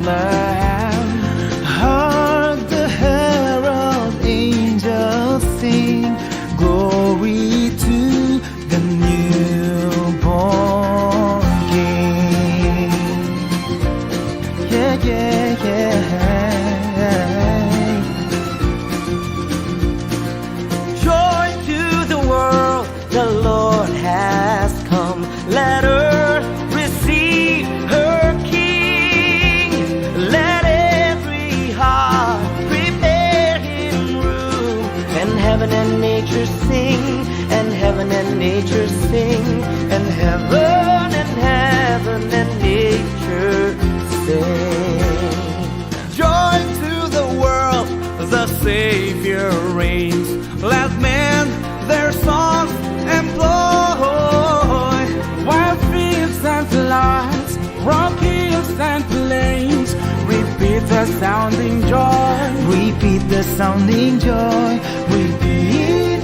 Lamb. Hark the herald angels sing, glory to the newborn King. Yeah, yeah, yeah. Joy to the world, the Lord has come. Let earth receive her King. Let every heart prepare him room. And heaven and nature sing, and heaven and nature sing, and heaven and nature sing. Joy to the world, the Savior reigns. Let men their songs employ, While fields and floods, rock hills and plains, repeat the sounding joy. Repeat the sounding joy. Repeat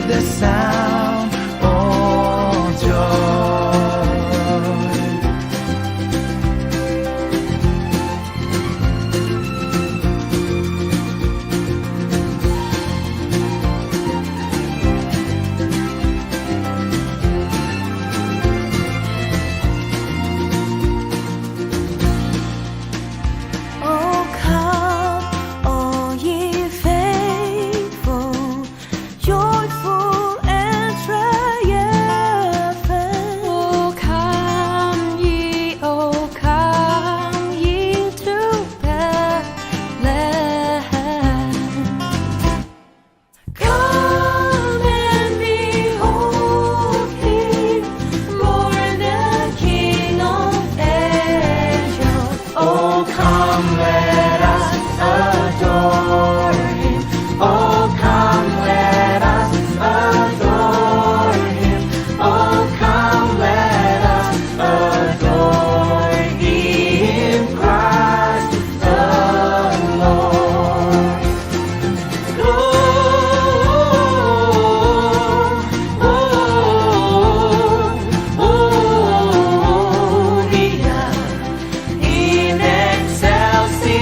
the sound of joy. Oh, come, all ye faithful, joyful and triumphant. Oh, come ye to Bethlehem. Come and behold him, born the King of Israel. Oh, come, let us adore him. Oh, come, let us adore him. Oh, come, let us adore him, Christ the Lord. Gloria in excelsis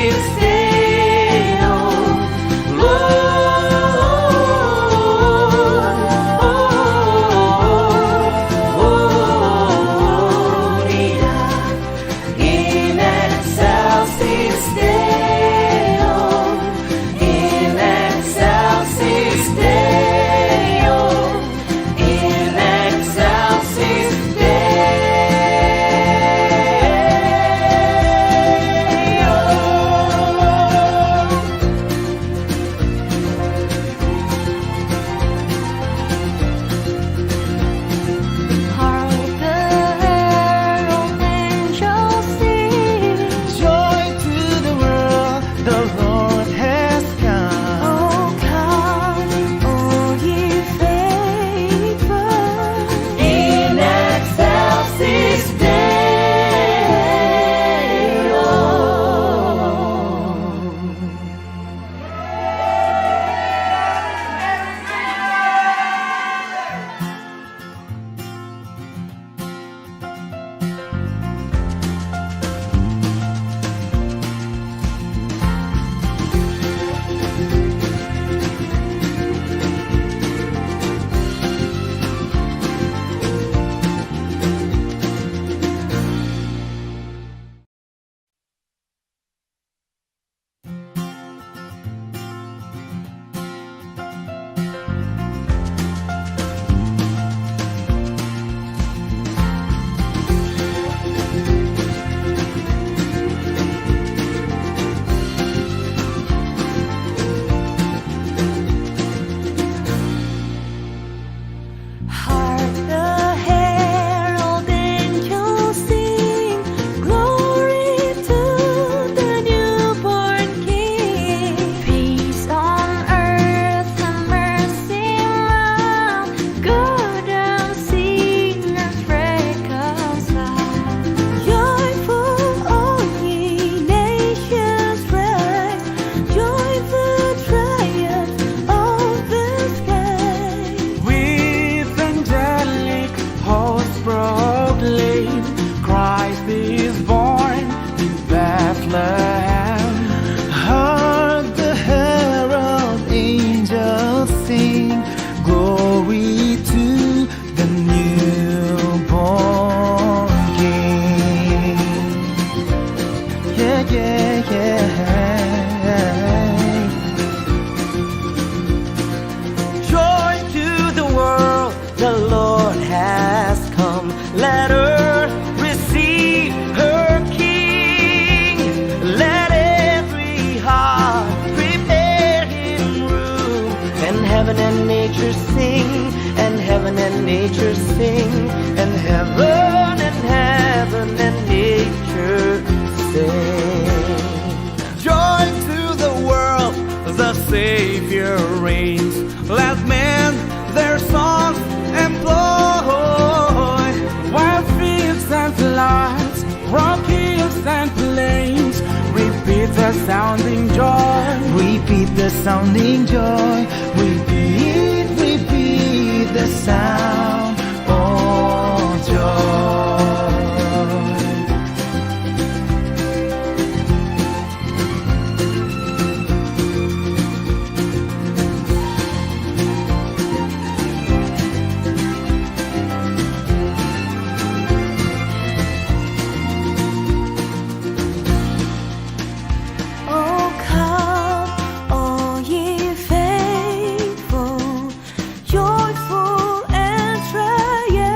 Bethlehem. Hark the herald angels sing, glory to the newborn King. Yeah, yeah, yeah. Joy to the world, the Lord has come. Let earth receive her King. Let every heart prepare him room. And heaven and nature sing, and heaven and nature sing, and heaven and nature sing. Joy to the world, the Savior reigns. Let men their songs employ. While fields and floods, rock hills and plains, repeat the sounding joy. Repeat the sounding joy. Repeat the sound of joy. Oh, come, all ye faithful, joyful and triumphant.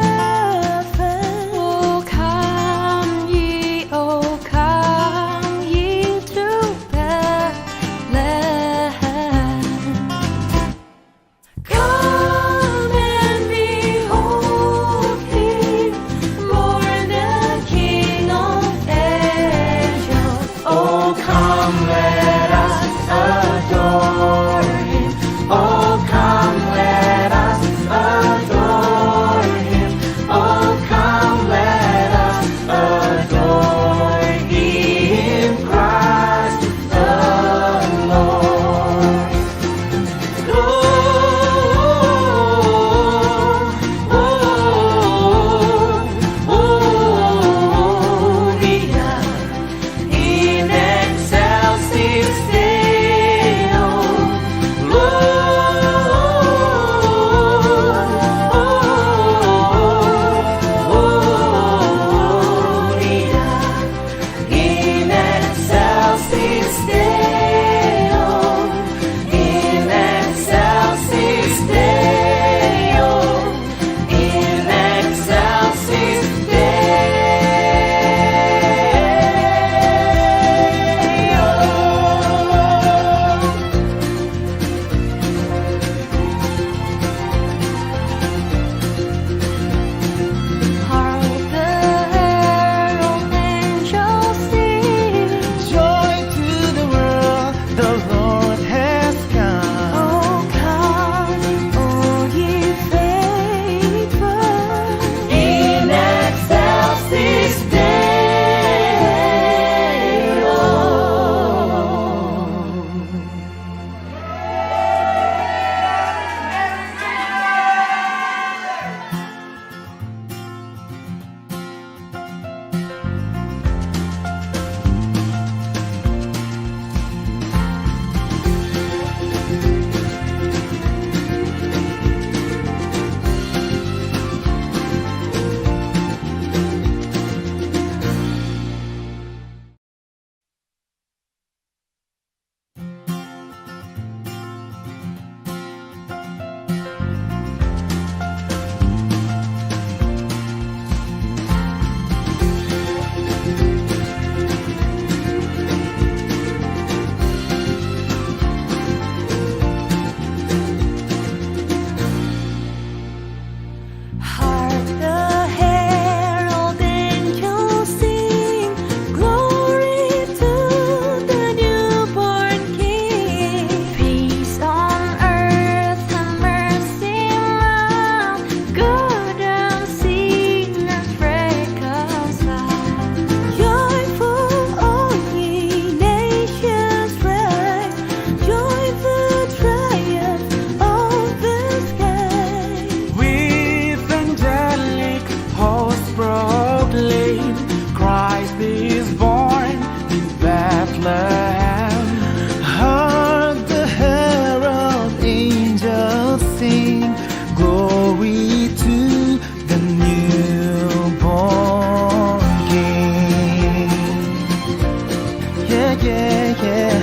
yeah, yeah.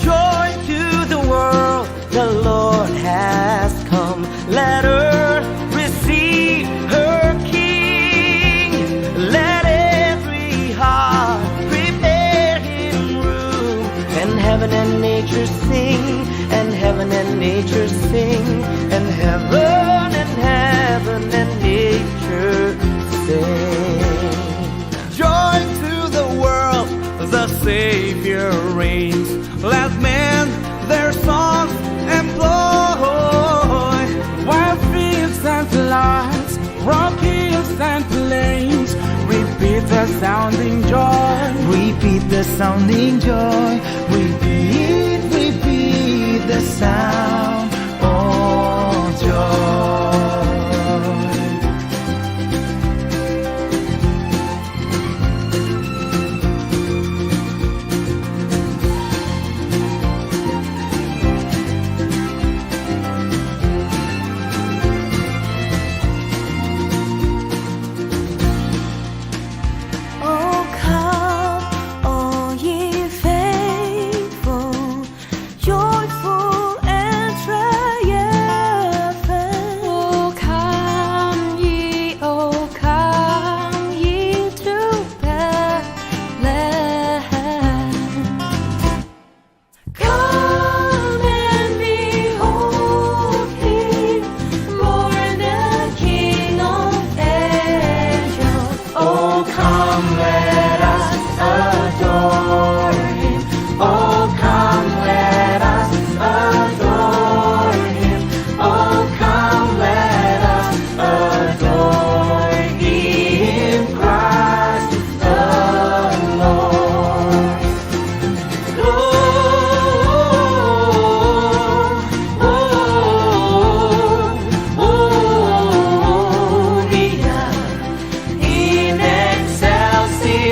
Joy to the world, the Lord has come. Let earth receive her King. Let every heart prepare him room. And heaven and nature sing, and heaven and nature sing, and heaven and nature sing. Joy to the world, the Savior reigns. Let men their songs employ. While fields and floods, rock hills and plains, repeat the sounding joy. Repeat the sounding joy. Repeat the sound of joy. Oh, come, all ye faithful, joyful and triumphant. Oh, come ye to Bethlehem. Come and behold him, born the King of angels. Oh, come, let us adore him. Oh, come, let us adore him. Oh, come, let us adore him, Christ the Lord. Gloria in excelsis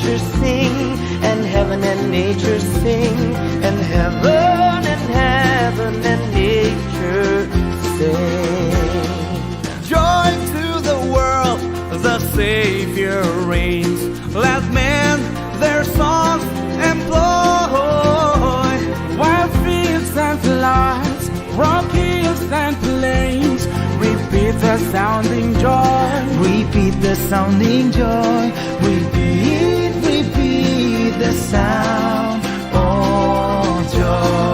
nature sing, and heaven and nature sing, and heaven and nature sing. Joy to the world, the Savior reigns. Let men their songs employ. Wild fields and floods, rock hills and plains, repeat the sounding joy. Repeat the sounding joy. Repeat the sound of joy.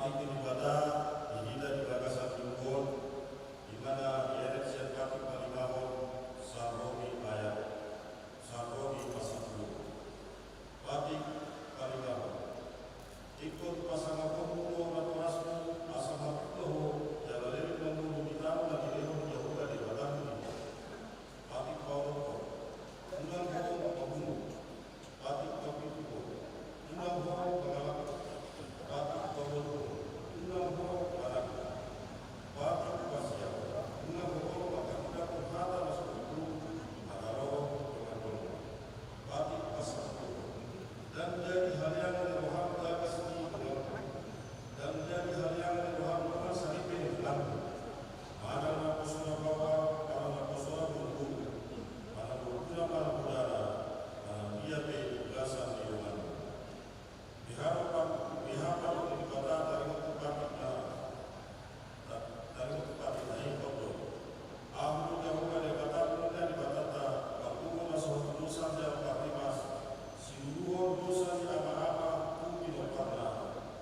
itu ibadah dihida di bagasan Tuhan, di mana ia siap pati palimahon sarrobi ayat, sarrobi pasangku, pati palimahon. Ikut pasangan pemuda naturasmu asal makutoh, jalan lebih menunggu di tamu lagi lehon Yahuda di badanmu. Pati pauroh, unang ho pembunuh, pati kopituko, unang ho pengalak, pati pauroh, unang ho anak, pati pasya, unang ho akan tidak penghata masuk itu, agaro dengan dong, pati pasangku, dan jadi hal yang Roham tak kesini, dan jadi hal yang Roham bukan salibin dalam, mana nak pesona bawa, mana nak pesona bulu, mana berguna mana udara, mana dia belasan di rumah. Diharapkan di kota dari tempat ini kotor. Amu jauh dari kota punya di kota tak, aku masuk dosa yang parimas. Siluon dosa di ama-ama tu binopana.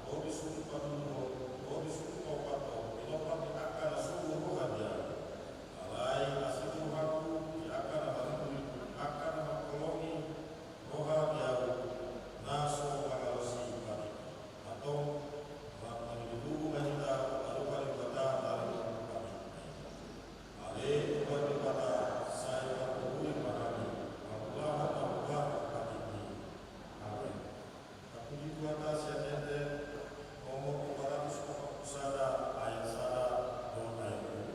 O disumpah dulu, o disumpah pato, binopat di akan suruh rohanya. Alai asli Tuhanku di akan mengkolongi rohanya. Naso pangalosi pati atau menghidupku kita lalu kali kata dari kami. Ale Tuhan berkata saya berhubung pahami Allah pati ini. Amin. Tapi di kata saya nanti ngomong kepada suku sada ayat sada don ayat itu.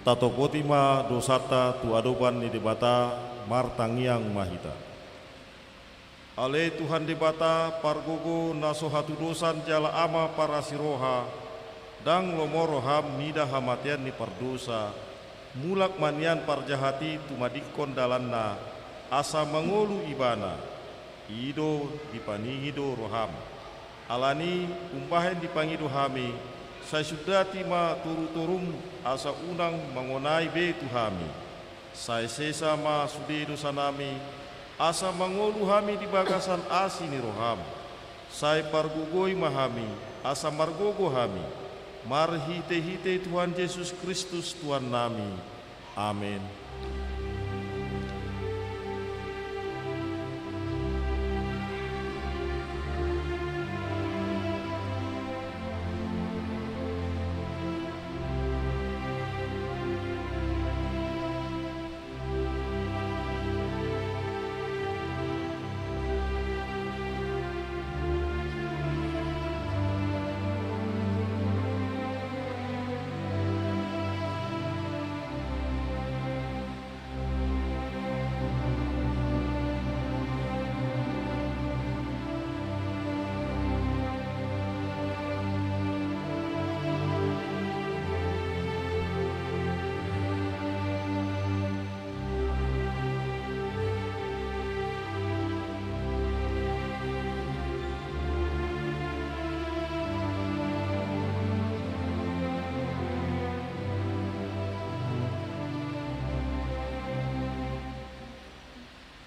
Tato potima dosata tu adopan di debata martangiang mahita. Ale Tuhan debata pargogo naso hatu dosan jala ama para siroha dang lomoroham nida hamatian ni pardosa mulak manian parjahati tumadikon dalanna asa mangolu ibana ido dipaningido roham alani umpahen dipangido hami saya sudah tima turu-turung asa unang mengonai be tuhami. Saya sesama sudi dosa nami asa mangolu hami di bagasan asini roham. Saya pargugoi mahami asa margogo hami. Marhite-hite Tuhan Yesus Kristus Tuhan nami. Amin.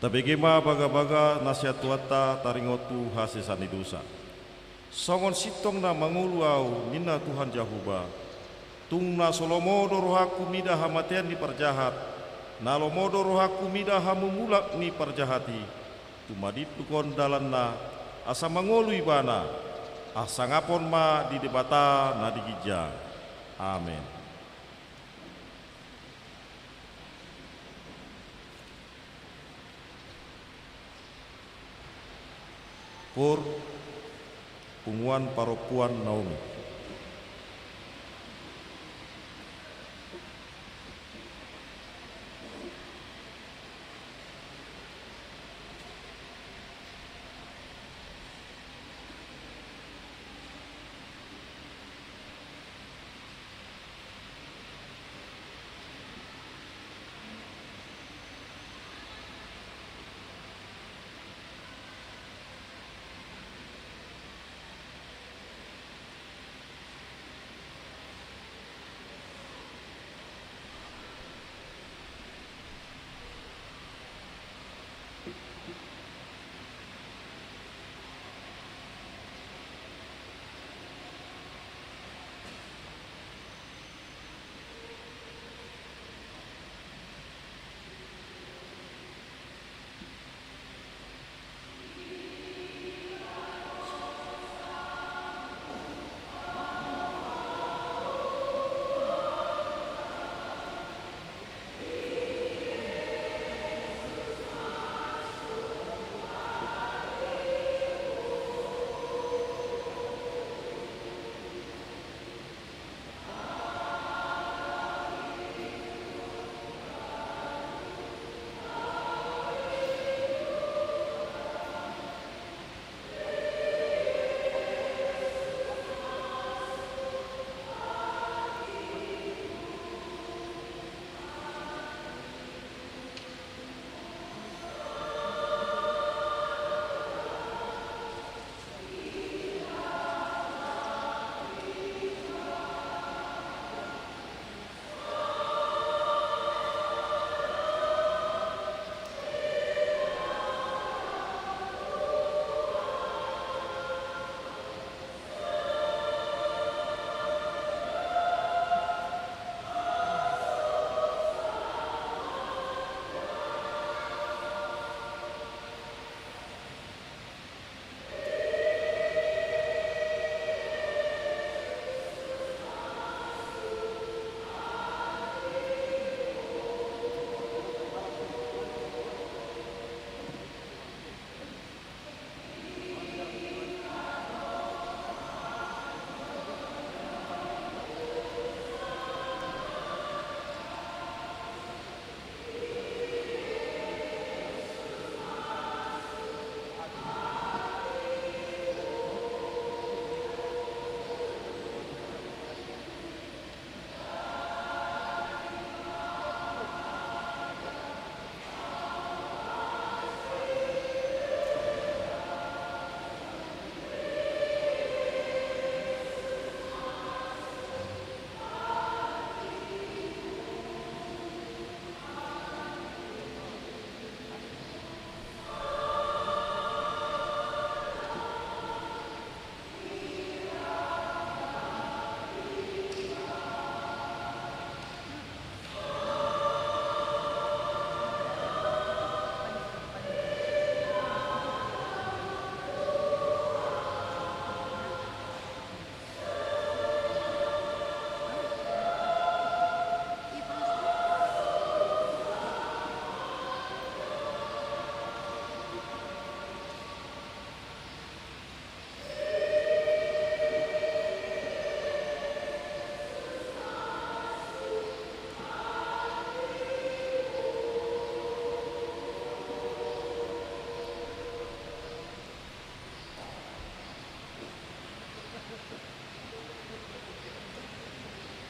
Tabegema baga-baga nasihat tuata taringotu hasesani dosa. Songon sitong na mangulu au nina Tuhan Jahuba. Tung na solomodo rohaku mida hamatian ni parjahat. Nalomodo rohaku mida hamumulak ni parjahati. Tumadit tukon dalan na asa mangolu ibana. Asa ngapon ma di debata na digijang. Amin. Por Punguan Paropuan Naomi.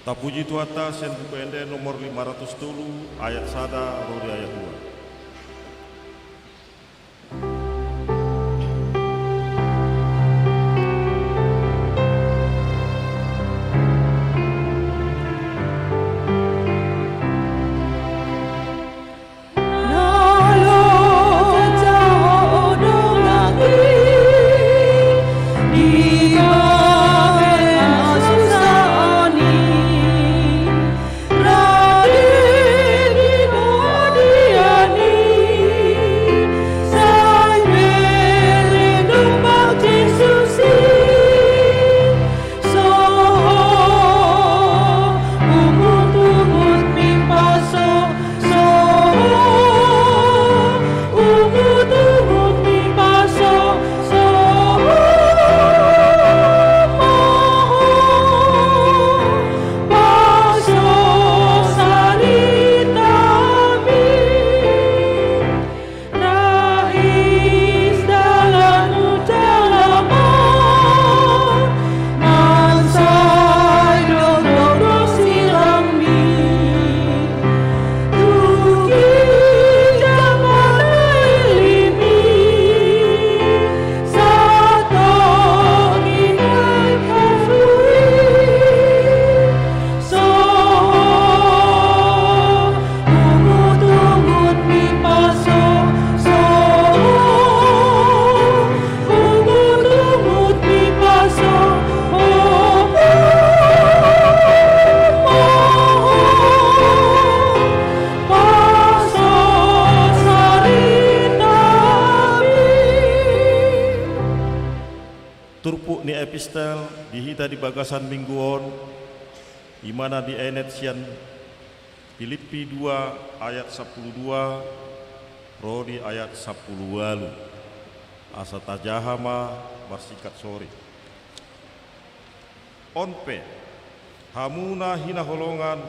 Tapuji tuata sen pupende nomor 510 ayat sada rodi ayat 2. epistel dihita di bagasan mingguon imana di enet sian Filipi 2 ayat 12 Rodi ayat 10 walu asa tajahama bersikat sore onpe hamuna hina holongan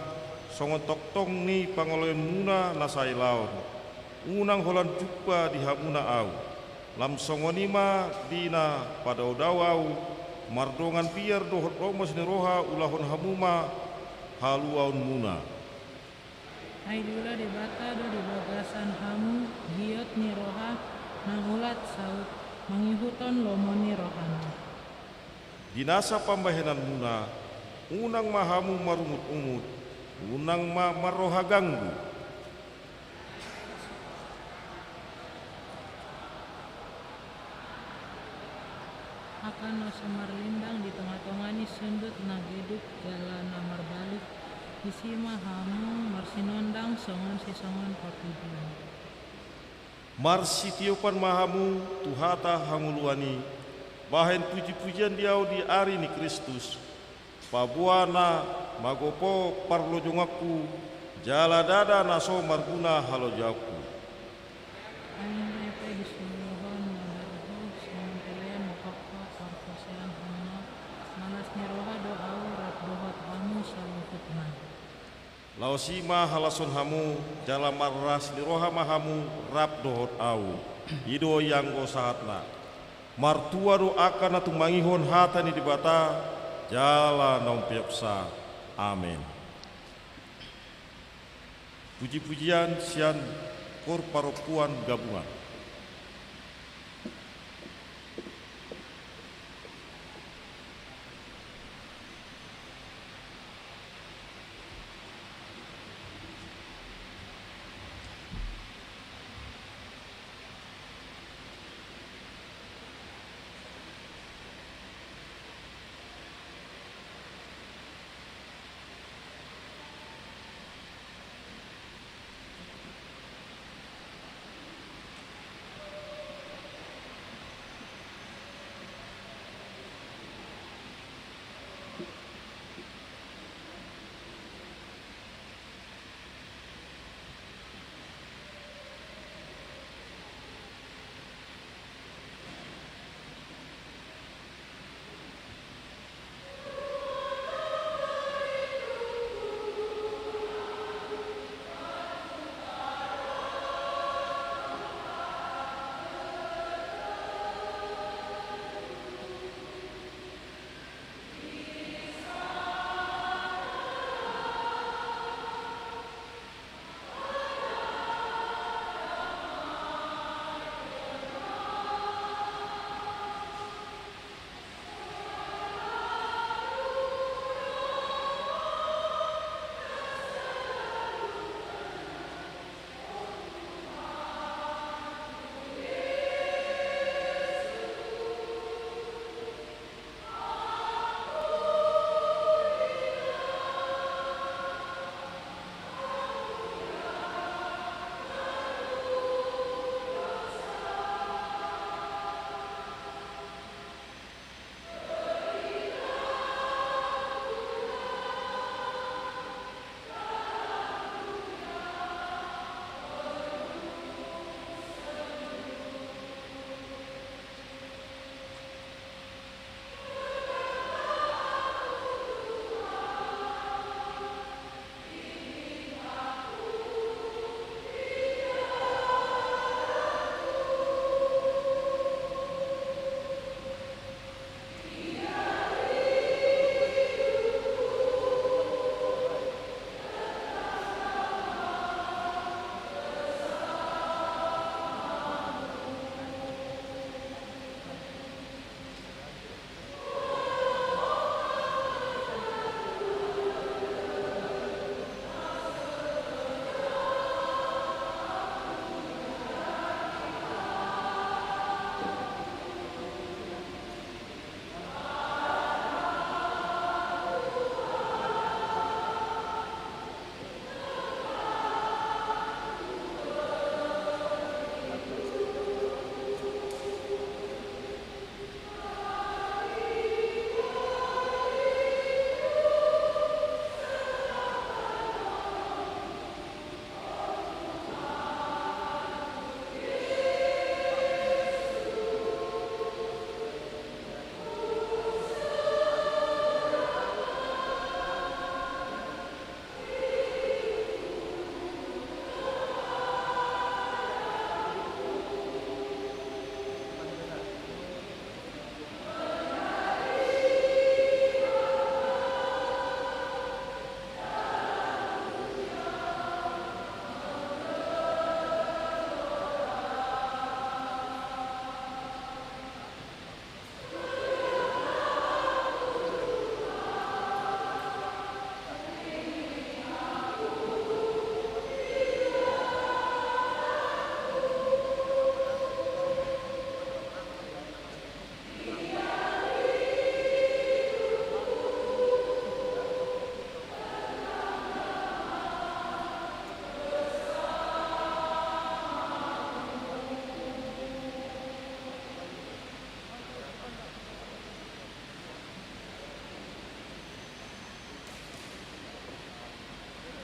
songon toktong ni pangoloen muna nasai laon unang holan jumpa di hamuna au lam songonima dina pada udawau mardongan biar dohot romos ni roha ulahon hamuma haluaun muna Aidula di bata do di bagasan hamu giot ni roha nangulat saut mangihuton lomoni rohana dinasa pambahenan muna unang mahamu marumut umut unang maroha ganggu akan no semarlindang di tengah-tengah sundut nageduk jalan namar balik isi mahamu marsinondang songon si songon papidian marsi tiopan mahamu tuhata hanguluani bahen puji-pujian diau di ari ni Kristus pabuana magopo parlojongaku jala dada naso marguna halo jauku angin epe disuruhon madarho songon pelean mokokko parkosean hanno manas niroha doau rat dohot hamu salukutna laosima halason hamu jala marras niroha mahamu rap dohot au ido yanggo sahatna martua do akan atu mangihon hatani di bata jala nompiapsa amin puji-pujian sian kor paropuan gabungan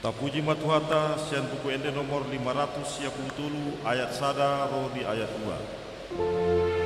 Tapuji matuhata sian buku ende nomor 500 tulu ayat sada roh di ayat 2.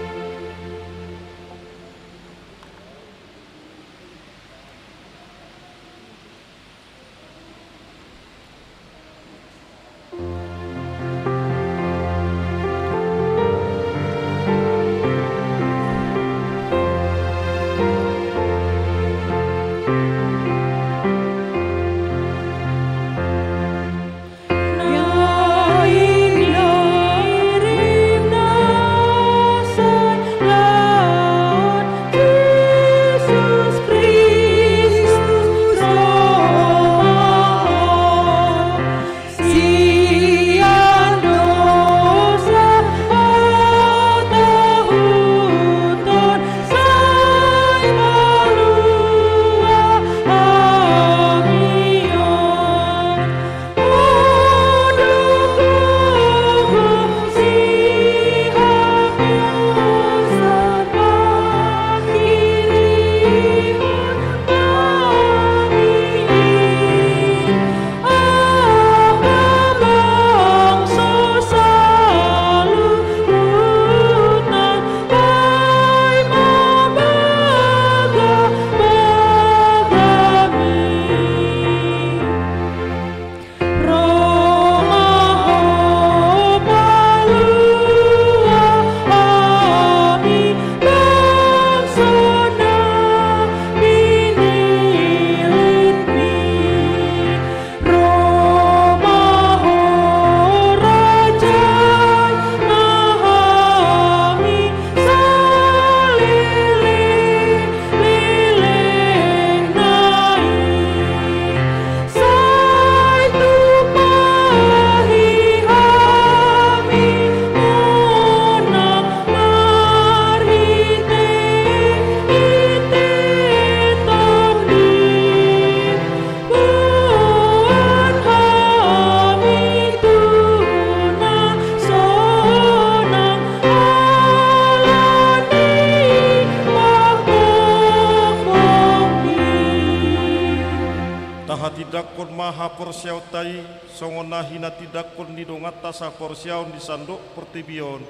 Tidakon maha porsiau tai songona hina tidakon nidongata sa porsiau di sandok pertibion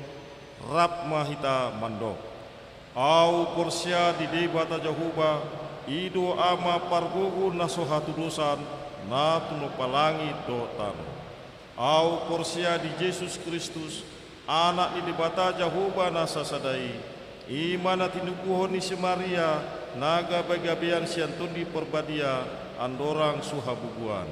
rap mahita mandok au porsia di debata jahuba ido ama pargogo nasohatu dosan na tuno palangi dotan au porsia di Yesus Kristus anak di debata jahuba nasa sadai imana tinukuhon ni si Maria naga bagabian siantun di perbadia andorang suhabuguan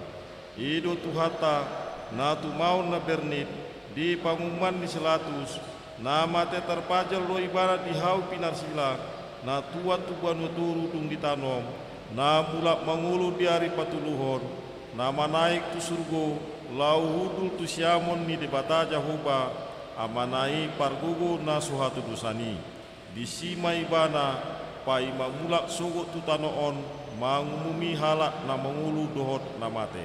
ido tuhata na tu mau na bernit di pangumuman di selatus na mate terpajal lo ibarat di hau pinar silak na tua tuban uturu dung ditanom na mulak mangulu di hari patuluhon na manaik tu surgo lau hudul tu siamon ni debata jahuba amanai pargugu na suhatu dusani di sima ibana pai mamulak sogot tu tanoon mangumumi halak na mangulu dohot na mate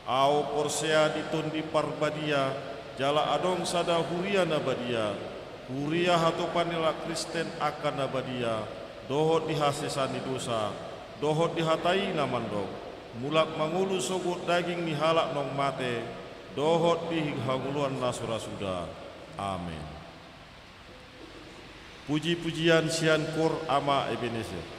au porsea ditondi parbadia jala adong sada huria na badia huria hatopanila Kristen akan na badia dohot dihasesani dosa dohot dihatai na mandok mulak mangulu sogot daging ni halak nong mate dohot dihanguluan na surasuda. Amin. Puji-pujian sian kur ama Ebenezer.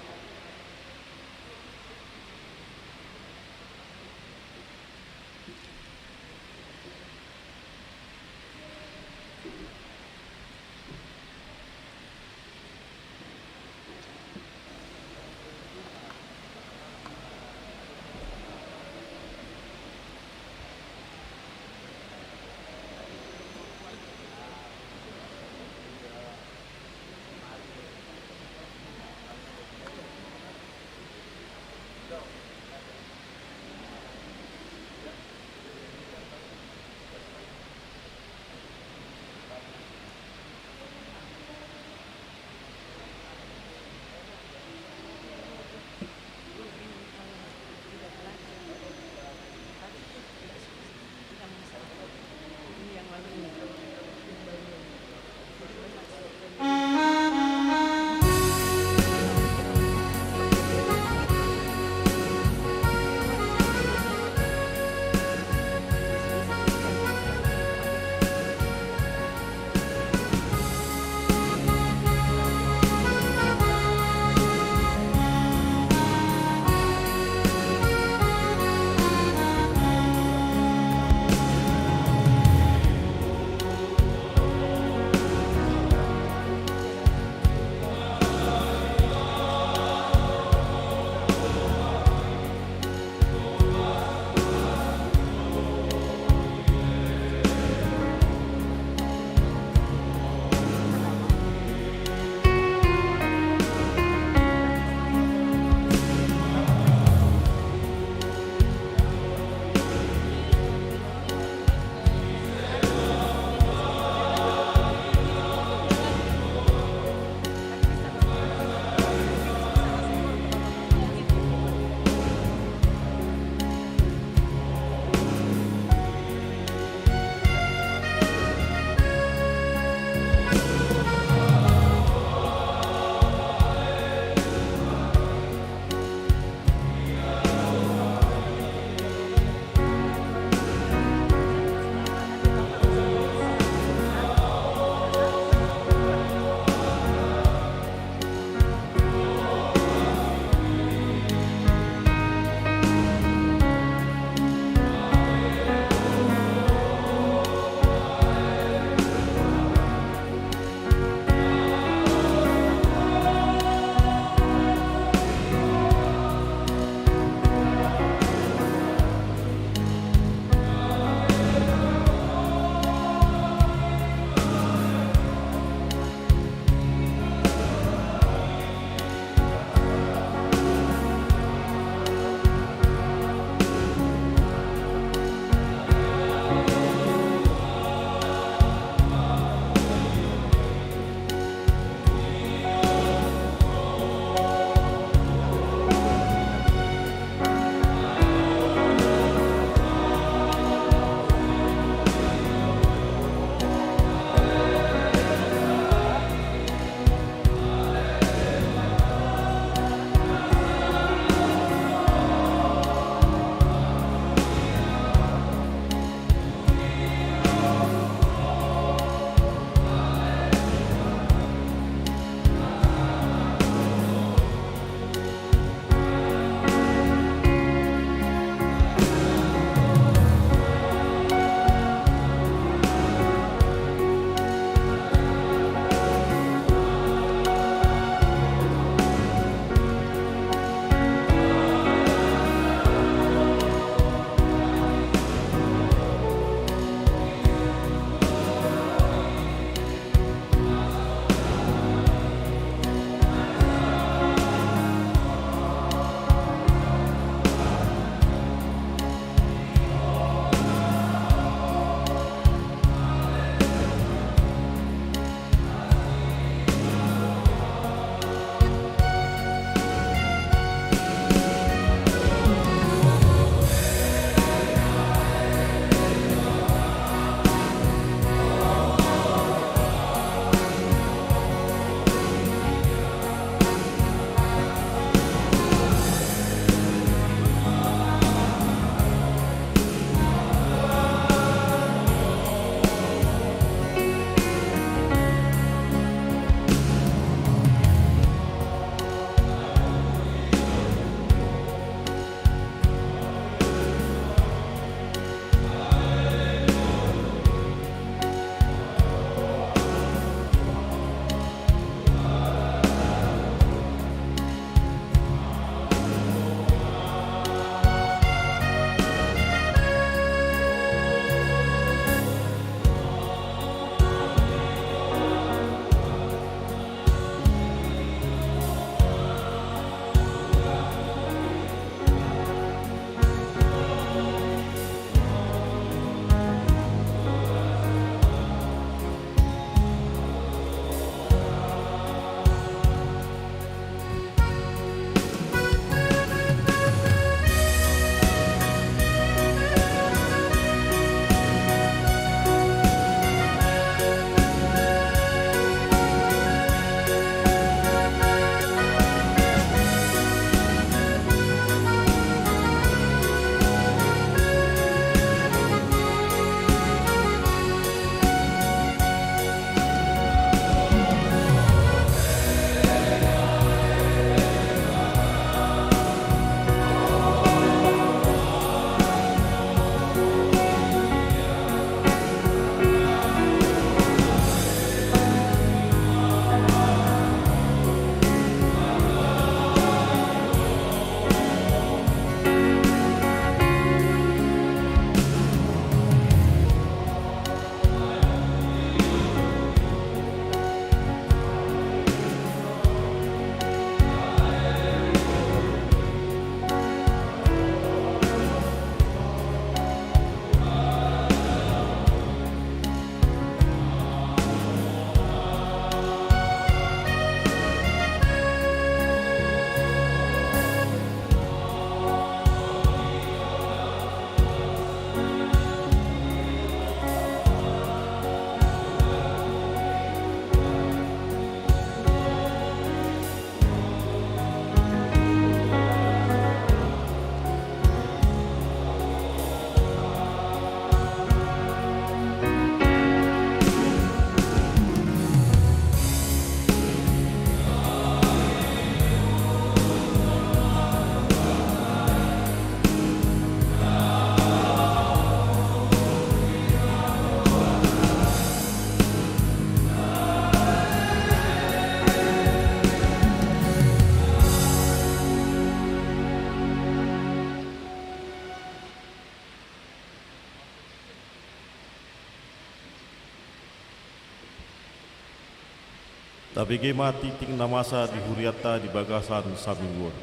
Tapi gema titing namasa di huriata di bagasan saminggur.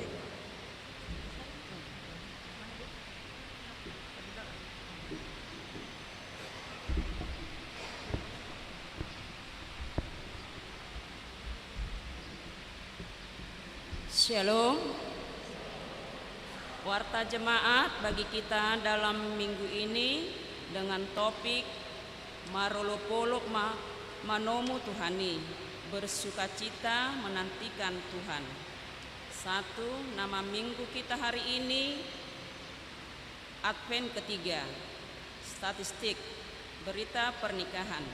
Shalom. Warta jemaat bagi kita dalam minggu ini dengan topik Marolopolok Manomu Tuhani, bersukacita menantikan Tuhan. 1. Nama minggu kita hari ini Advent ketiga. Statistik berita pernikahan.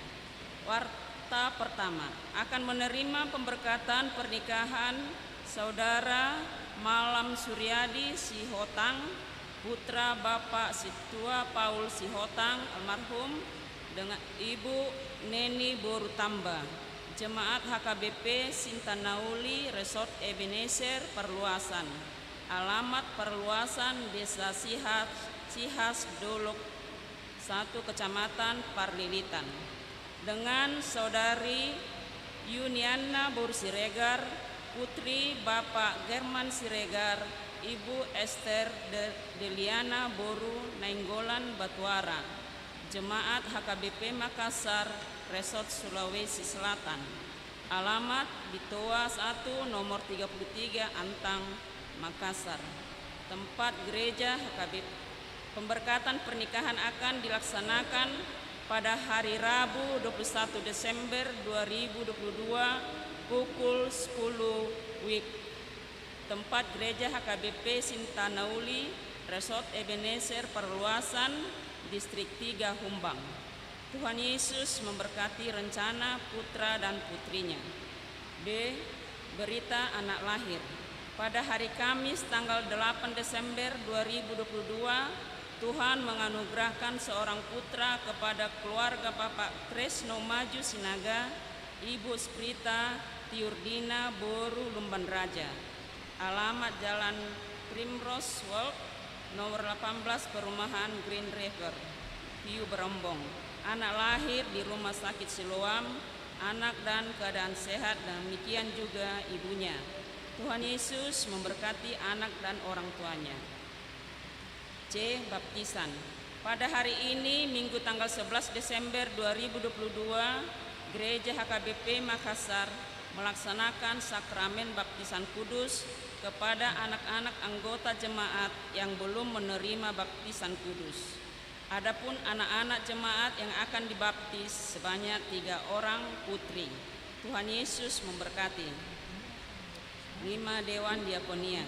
Warta pertama, akan menerima pemberkatan pernikahan Saudara Malam Suryadi Sihotang, putra Bapak Situa Paul Sihotang almarhum, dengan Ibu Neni Borutamba, Jemaat HKBP Sintanauli Resort Ebenezer Perluasan. Alamat perluasan Desa Sihas Dolok 1, Kecamatan Parlilitan. Dengan Saudari Yuniana Boru Siregar, putri Bapak German Siregar, Ibu Esther Deliana Boru Nainggolan Batuara, Jemaat HKBP Makassar Resort Sulawesi Selatan. Alamat Bitoa 1 nomor 33 Antang, Makassar. Tempat gereja HKBP. Pemberkatan pernikahan akan dilaksanakan pada hari Rabu 21 Desember 2022 pukul 10 WIB. Tempat gereja HKBP Sintanauli Resort Ebenezer Perluasan Distrik 3 Humbang. Tuhan Yesus memberkati rencana putra dan putrinya. B. Berita anak lahir. Pada hari Kamis tanggal 8 Desember 2022, Tuhan menganugerahkan seorang putra kepada keluarga Bapak Tresno Maju Sinaga, Ibu Sprita Tiurdina Boru Lumban Raja. Alamat Jalan Primrose Walk nomor 18 Perumahan Green River, Hiu Berombong. Anak lahir di Rumah Sakit Siloam, anak dan keadaan sehat, dan demikian juga ibunya. Tuhan Yesus memberkati anak dan orang tuanya. C. Baptisan. Pada hari ini Minggu tanggal 11 Desember 2022, Gereja HKBP Makassar melaksanakan sakramen baptisan kudus kepada anak-anak anggota jemaat yang belum menerima baptisan kudus. Adapun anak-anak jemaat yang akan dibaptis sebanyak 3 orang putri. Tuhan Yesus memberkati. 5. Dewan Diakonia.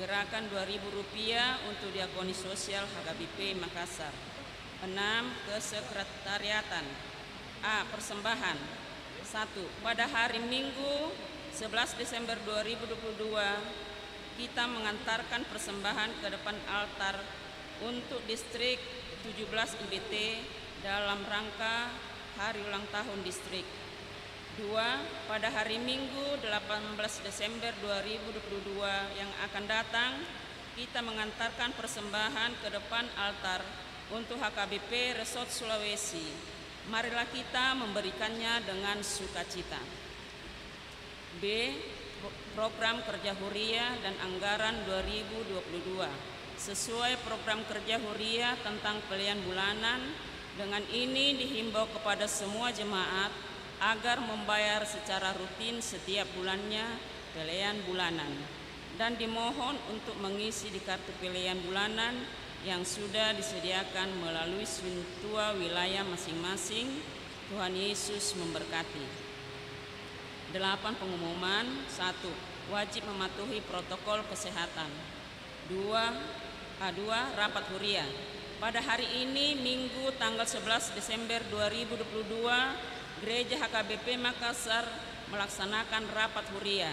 Gerakan Rp2.000 untuk diakoni sosial HKBP Makassar. 6. Kesekretariatan. A. Persembahan. 1. Pada hari Minggu 11 Desember 2022, kita mengantarkan persembahan ke depan altar untuk distrik 17 IBT dalam rangka hari ulang tahun distrik. 2. Pada hari Minggu 18 Desember 2022 yang akan datang, kita mengantarkan persembahan ke depan altar untuk HKBP Resort Sulawesi. Marilah kita memberikannya dengan sukacita. B. Program Kerja Huria dan Anggaran 2022. Sesuai program kerja Huria tentang pelayan bulanan, dengan ini dihimbau kepada semua jemaat agar membayar secara rutin setiap bulannya pelayan bulanan, dan dimohon untuk mengisi di kartu pelayan bulanan yang sudah disediakan melalui Swintua wilayah masing-masing. Tuhan Yesus memberkati. 8. Pengumuman. 1. Wajib mematuhi protokol kesehatan. 2. Rapat Huria. Pada hari ini Minggu tanggal 11 Desember 2022, Gereja HKBP Makassar melaksanakan rapat Huria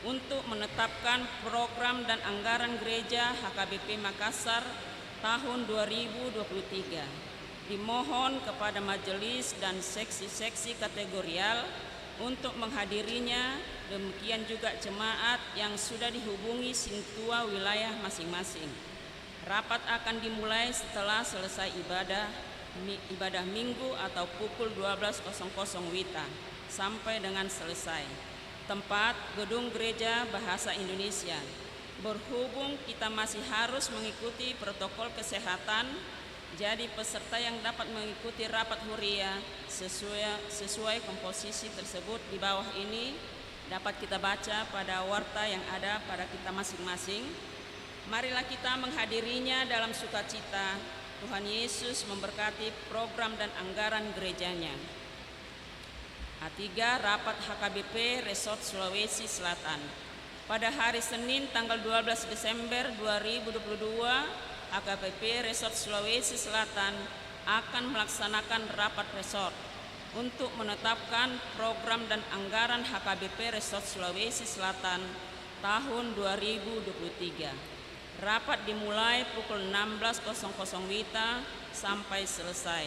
untuk menetapkan program dan anggaran gereja HKBP Makassar tahun 2023. Dimohon kepada majelis dan seksi-seksi kategorial untuk menghadirinya, demikian juga jemaat yang sudah dihubungi Sintua wilayah masing-masing. Rapat akan dimulai setelah selesai ibadah minggu atau pukul 12.00 WITA. sampai dengan selesai. Tempat gedung gereja bahasa Indonesia. Berhubung kita masih harus mengikuti protokol kesehatan, jadi peserta yang dapat mengikuti rapat huria sesuai komposisi tersebut di bawah ini dapat kita baca pada warta yang ada pada kita masing-masing. Marilah kita menghadirinya dalam sukacita. Tuhan Yesus memberkati program dan anggaran gerejanya. A3, Rapat HKBP Resort Sulawesi Selatan. Pada hari Senin tanggal 12 Desember 2022, HKBP Resort Sulawesi Selatan akan melaksanakan rapat resort untuk menetapkan program dan anggaran HKBP Resort Sulawesi Selatan tahun 2023. Rapat dimulai pukul 16.00 WITA sampai selesai.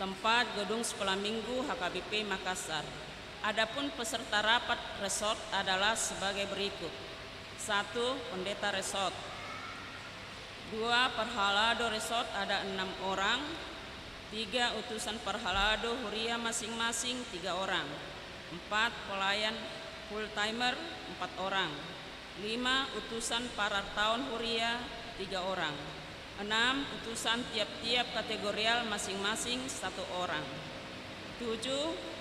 Tempat gedung sekolah minggu HKBP Makassar. Adapun peserta rapat resort adalah sebagai berikut. 1. Pendeta resort. 2. Perhalado resort ada 6 orang. 3. Utusan perhalado huria masing-masing 3 orang. 4. Pelayan full timer 4 orang. 5. Utusan para tahun huria 3 orang. 6. Utusan tiap-tiap kategorial masing-masing 1 orang. 7.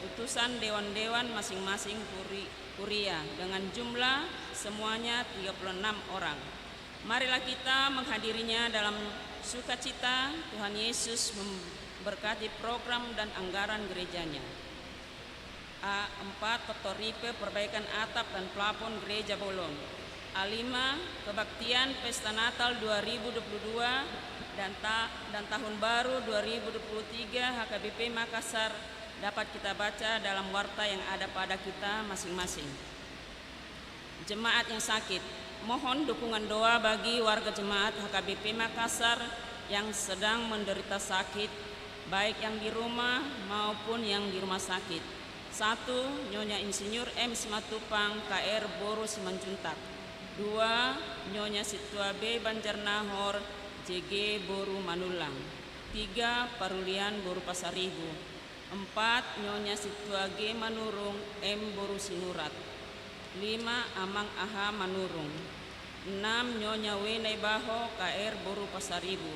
Utusan dewan-dewan masing-masing huria dengan jumlah semuanya 36 orang. Marilah kita menghadirinya dalam sukacita. Tuhan Yesus memberkati program dan anggaran gerejanya. A4. Petoripe perbaikan atap dan plafon gereja Bolon. A5. Kebaktian Pesta Natal 2022 dan Tahun Baru 2023 HKBP Makassar dapat kita baca dalam warta yang ada pada kita masing-masing. Jemaat yang sakit, mohon dukungan doa bagi warga jemaat HKBP Makassar yang sedang menderita sakit, baik yang di rumah maupun yang di rumah sakit. 1. Nyonya Insinyur M. Simatupang KR Boru Simanjuntak. 2. Nyonya Situa B. Banjarnahor JG Boru Manulang. 3. Parulian Boru Pasaribu. 4. Nyonya Situa G. Manurung M. Boru Sinurat. 5. Amang Aha Manurung. 6. Nyonya W. Naibaho KR Boru Pasaribu.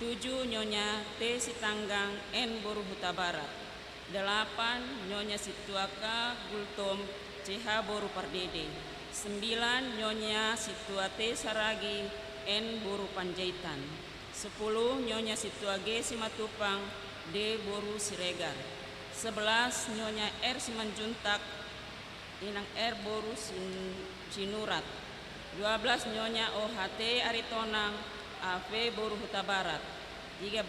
7. Nyonya T. Sitanggang N. Boru Huta Barat. 8. Nyonya Situa K. Gultom CH Boru Pardede. 9. Nyonya Situa T. Saragi N. Boru Panjaitan. 10. Nyonya Situa G. Simatupang D. Boru Siregar. 11. Nyonya R. Simanjuntak Inang R. Boru Cinurat. 12. Nyonya OHT Aritonang AV Boru Huta Barat. 13.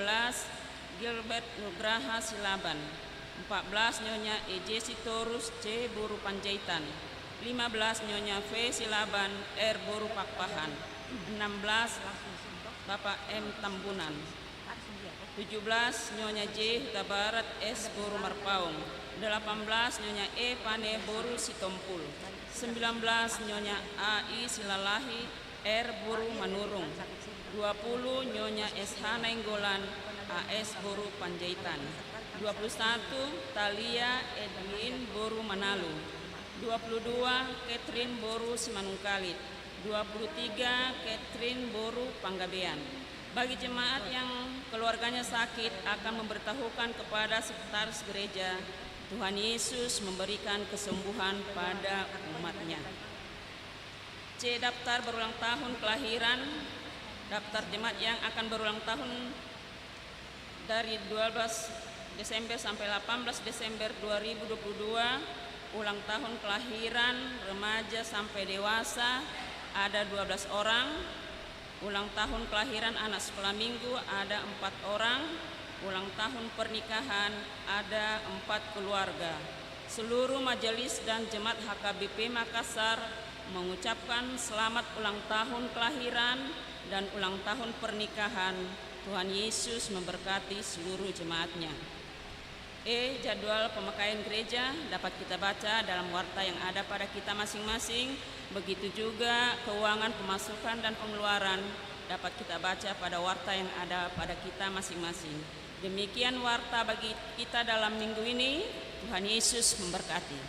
Gilbert Nugraha Silaban. 14. Nyonya EJ Sitorus C. Boru Panjaitan. 15. Nyonya V. Silaban R. Boru Pakpahan. 16. Bapak M. Tambunan. 17. Nyonya J. Huta Barat S. Boru Marpaung. 18. Nyonya E. Pane Boru Sitompul. 19. Nyonya AI Silalahi R. Boru Manurung. 20. Nyonya SH Nainggolan AS Boru Panjaitan. 21. Talia Edwin Boru Manalu. 22. Catherine Boru Simanungkalit. 23. Catherine Boru Panggabean. Bagi jemaat yang keluarganya sakit akan memberitahukan kepada sekretaris gereja. Tuhan Yesus memberikan kesembuhan pada umatnya. C. Daftar berulang tahun kelahiran. Daftar jemaat yang akan berulang tahun dari 12 Desember sampai 18 Desember 2022. Ulang tahun kelahiran remaja sampai dewasa ada 12 orang. Ulang tahun kelahiran anak sekolah minggu ada 4 orang. Ulang tahun pernikahan ada 4 keluarga. Seluruh majelis dan jemaat HKBP Makassar mengucapkan selamat ulang tahun kelahiran dan ulang tahun pernikahan. Tuhan Yesus memberkati seluruh jemaatnya. E. Jadwal pemakaian gereja dapat kita baca dalam warta yang ada pada kita masing-masing. Begitu juga keuangan pemasukan dan pengeluaran dapat kita baca pada warta yang ada pada kita masing-masing. Demikian warta bagi kita dalam minggu ini. Tuhan Yesus memberkati.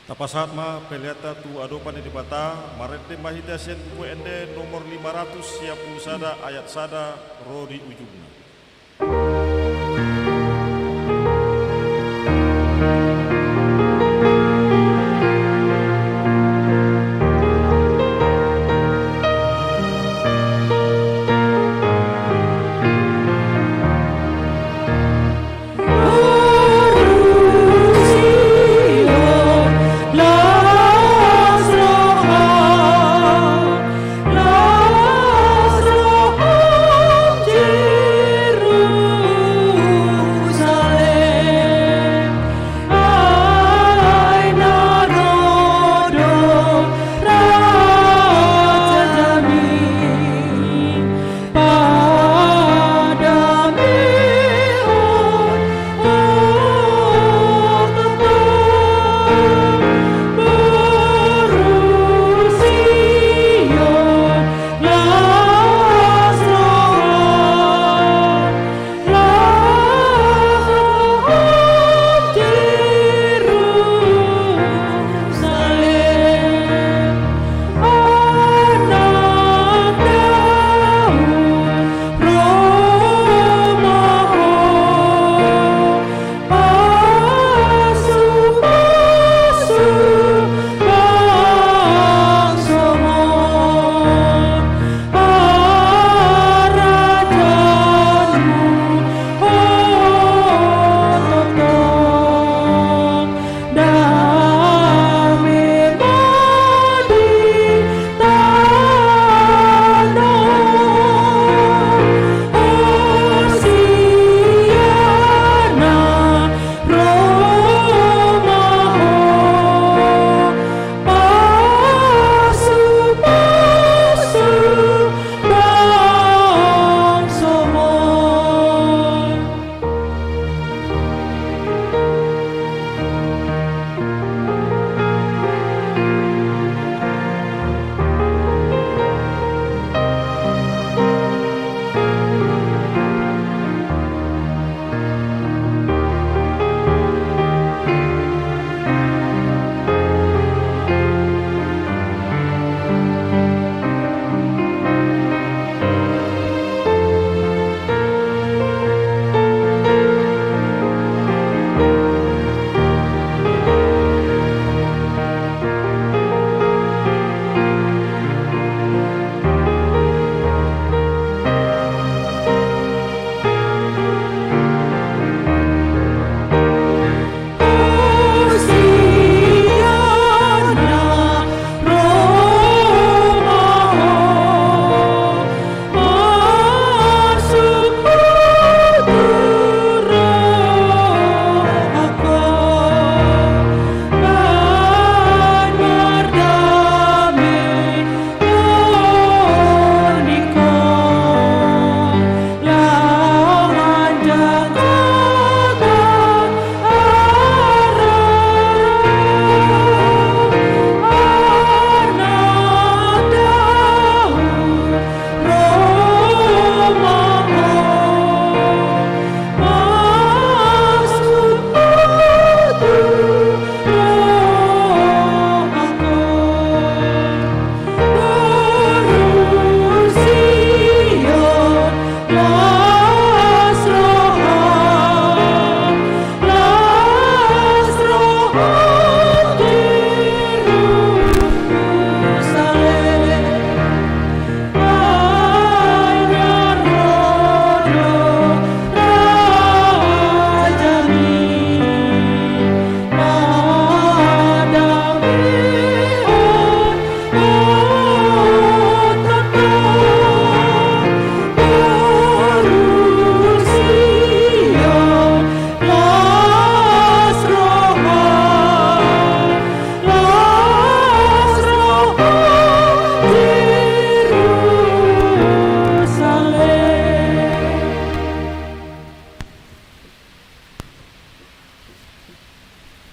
Tapasatma peliata tu adopan di bata marete mahita sen buku ende nomor 500 siap usada ayat sada rodi ujungna.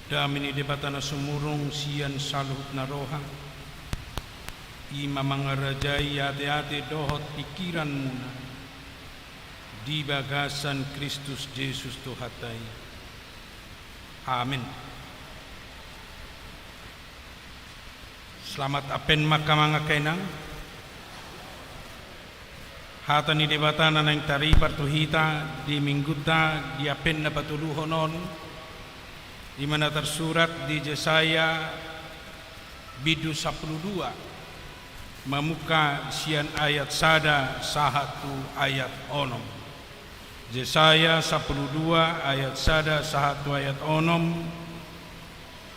Damini debatana sumurung sian saluhut na roha. ima mangarajai ate-ate dohot pikiran muna di bagasan Kristus Yesus Tuhatai. Amin. Selamat apen makamanga kainang. Hata ni debatana nang tari partuhita di mingguta di apen na patuluhonon di mana tersurat di Yesaya bidu 12 mamuka sian ayat sada sahatu ayat onom. Yesaya 12 ayat sada sahatu ayat onom.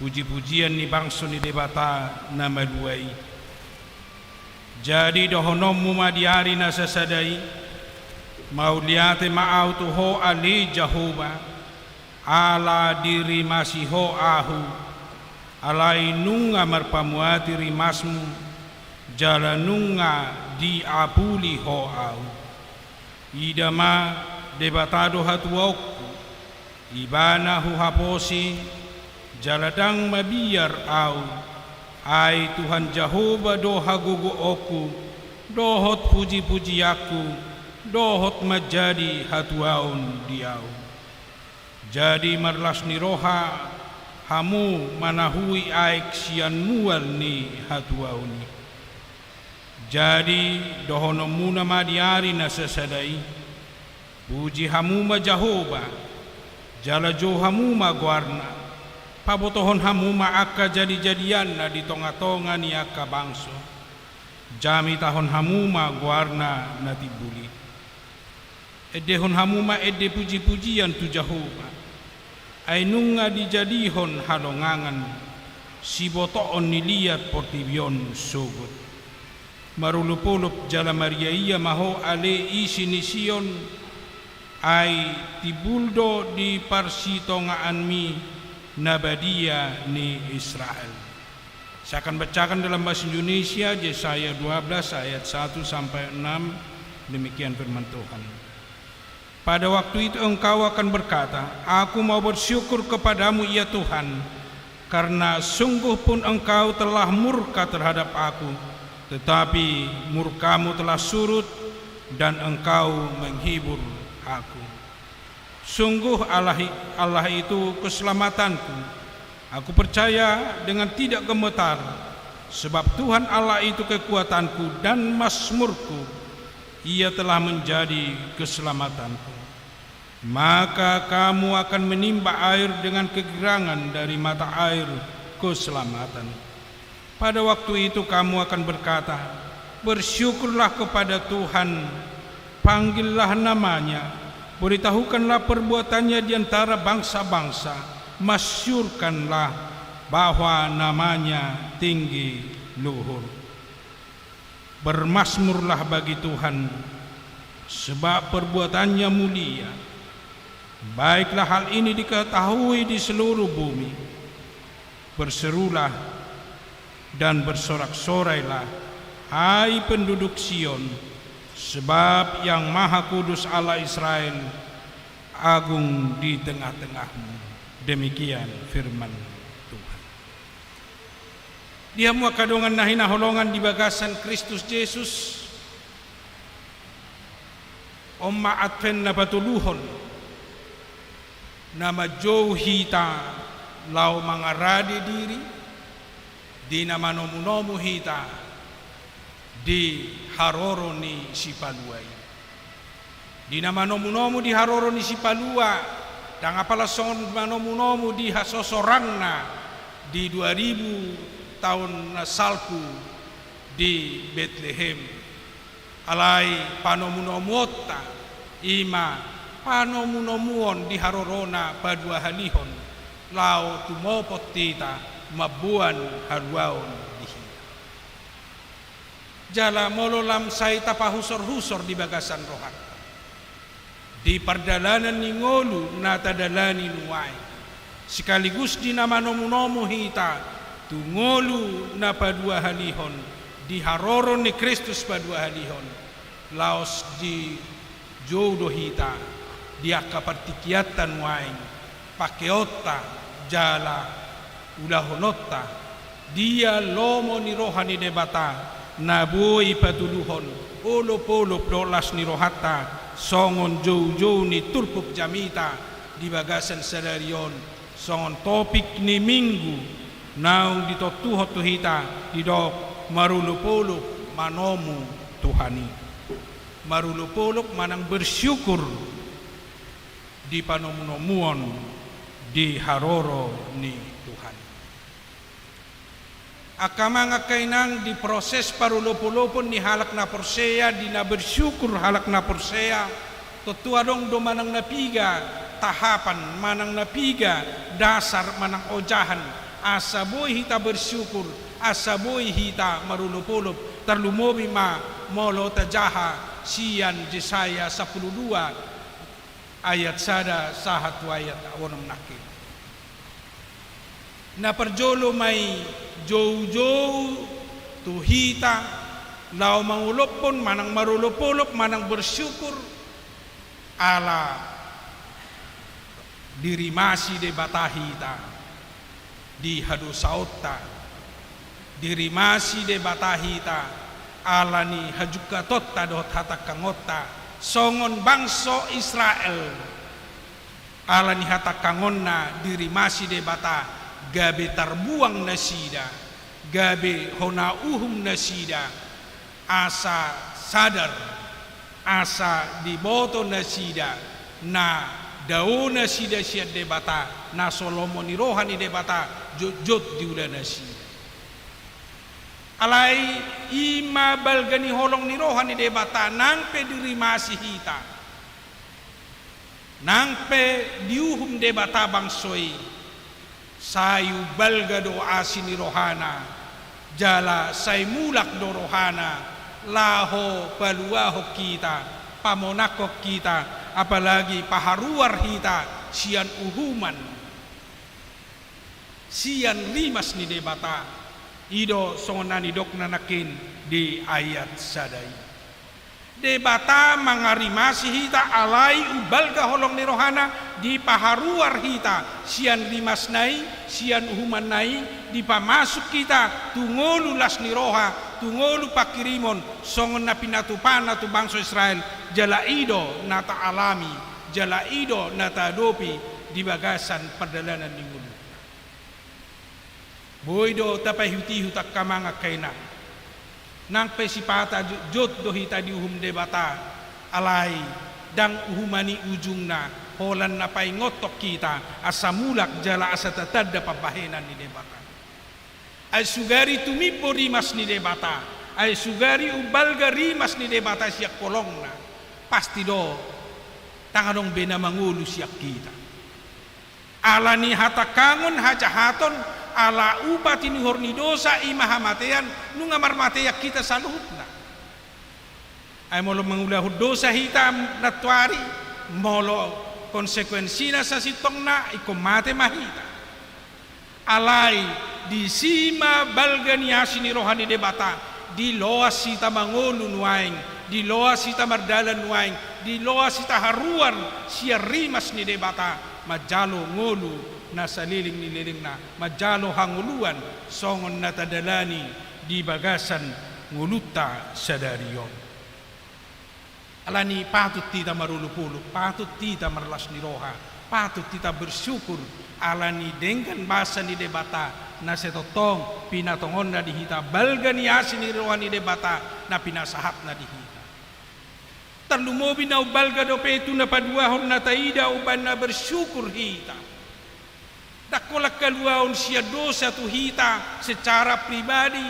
Puji-pujian ni bangso ni debata na maluai. Jadi dohonommu madiari na sasadai mau liate maau tuho ali Jehovah ala diri masiho ahu alai nunga marpamuati rimasmu jalanunga di apuli ho ahu idama debatado hatuoku ibana hu haposi jaladang mabiar au ai Tuhan Jehovah doha gugu oku dohot puji-puji aku dohot majadi hatuaun diau jadi marlas ni roha hamu manahui aik sian mual ni hatuauni jadi dohono muna madiari na sesadai puji hamu ma Jehovah jala jo hamu ma guarna pabotohon hamu ma aka jadi-jadian na di tonga-tonga ni aka bangso jami tahon hamu ma guarna na tibuli edehon hamu ma ede puji-pujian tu Jehovah ay nunga dijadihon halongangan si botoon niliat portibion sugut marulupulup jala Maria iya maho ale isi ni Sion ay tibuldo di parsi tongaan mi Nabadia ni Israel. Saya akan bacakan dalam bahasa Indonesia Yesaya 12 ayat 1 sampai 6. Demikian firman Tuhan. Pada waktu itu engkau akan berkata, aku mau bersyukur kepadamu ya Tuhan, karena sungguh pun engkau telah murka terhadap aku, tetapi murkamu telah surut dan engkau menghibur aku. Sungguh Allah itu keselamatanku. Aku percaya dengan tidak gemetar, sebab Tuhan Allah itu kekuatanku dan mazmurku. Ia telah menjadi keselamatanku. Maka kamu akan menimba air dengan kegirangan dari mata air keselamatan. Pada waktu itu kamu akan berkata, bersyukurlah kepada Tuhan, panggillah namanya, beritahukanlah perbuatannya di antara bangsa-bangsa, masyurkanlah bahwa namanya tinggi luhur. Bermasmurlah bagi Tuhan, sebab perbuatannya mulia. Baiklah hal ini diketahui di seluruh bumi. Berserulah dan bersorak-sorailah, hai penduduk Sion, sebab yang Maha Kudus Allah Israel agung di tengah-tengahmu. Demikian firman Tuhan. Dia mua kadongan nahina holongan di bagasan Kristus Yesus. Omma adven na patuluhon nama jauh hita lau mangaradi diri di nama nomu-nomu hita di haroro ni sipaluai di nama nomu-nomu di haroro ni sipalua dan apalah son nomu-nomu di hasosorangna di 2000 tahun salku di Bethlehem alai panomunomota ima panomunomuon di harorona padua halihon lau tumopot tita mabuan haluaon dihi jala mololam say tapahusor-husor di bagasan rohat di perdalanan ni ngolu natadalani nuai sekaligus di nama nomu-nomu hita tungolu na padua halihon di haroron ni Kristus padua halihon laos di jodoh hita dia kapartikiatan wain pakeota jala ulahonota dia lomo ni rohani debata naboi patuluhon olo-olo dolas ni rohata songon jauh-jauh ni turpup jamita di bagasan sadarion songon topik ni minggu naung ditotuhot tuhita di dok marulupuluk manomu Tuhani marulupuluk manang bersyukur di panomunomuon di haroro ni Tuhan. Akamang kainang di proses parulupulupon ni halak na porseya di na bersyukur halak na porseya totua dong do manang napiga tahapan manang napiga dasar manang ojahan asa boy hita bersyukur asa boy hita marulupulup terlumobi ma molo tajaha sian Jesaya 12 ayat sada sahat ayat awonam nakil na perjolo may jauh-jauh tuhita lau mangulopon manang marulupulop manang bersyukur ala diri masih de batahita di hadu sautta diri masih de batahita ala ni hajuka totta dot hatak kangotta songon bangso Israel ala ni hatak kangonna diri masih de bata gabe tarbuang nasida gabe hona uhum nasida asa sadar asa diboto nasida na dauna sida siad de bata na Solomon ni rohani de bata jot diula nasida alai ima balgani holong ni rohani de bata nang pe diri masih hita nang pe diuhum de bata bangsoi sayu balga do asini rohana jala say mulak do rohana laho paluaho kita pamonakok kita apalagi paharuar hita sian uhuman sian limas ni de bata ido songonani dok nanakin di ayat sadai debata mangarimasi hita alai ubalga holong ni rohana di paharuar hita sian limas nai sian uhuman nai di pamasuk kita tungolu las ni roha tungolu pakirimon songon na pinatupana tu bangsa Israel jala ido nata alami jala ido nata dopi di bagasan perdalanan ni mulu boydo tapay hutihu tak kamanga kaina nang pesipata jot do hita di uhum de bata alai dang uhumani ujungna holan na pay ngotok kita asamulak jala asa tatadda pabahenan ni de bata ay sugari tumipo rimas ni de bata ay sugari ubalga rimas ni de bata siyak kolongna pasti do tangadong bena mangulu siyak kita ala ni hatakangon hajahaton ala upati ni horni dosa imahamatean nunga marmateyak kita saluhutna ay molo mangulahud dosa hitam natwari molo konsekuensina sa sitongna ikomate mahita alai di sima balganiasi ni rohani de bata di loas sita mangulu nuaing di loas sita mardalan nuaing di loas sita haruan siya rimas ni de bata majalo ngolu nasa liling ni liling na majalo hanguluan songon natadalani di bagasan nguluta sadarion alani patut tita marulupuluk patut tita marlas ni roha patut tita bersyukur alani dengan basa ni debata na setotong pinatongon na dihita balga ni asin ni roha ni debata na pinasahat na dihita terlumobi na ubalga do petu na paduahon na taida uban na bersyukur hita dakolak kaluaon siya dosa tu hita secara pribadi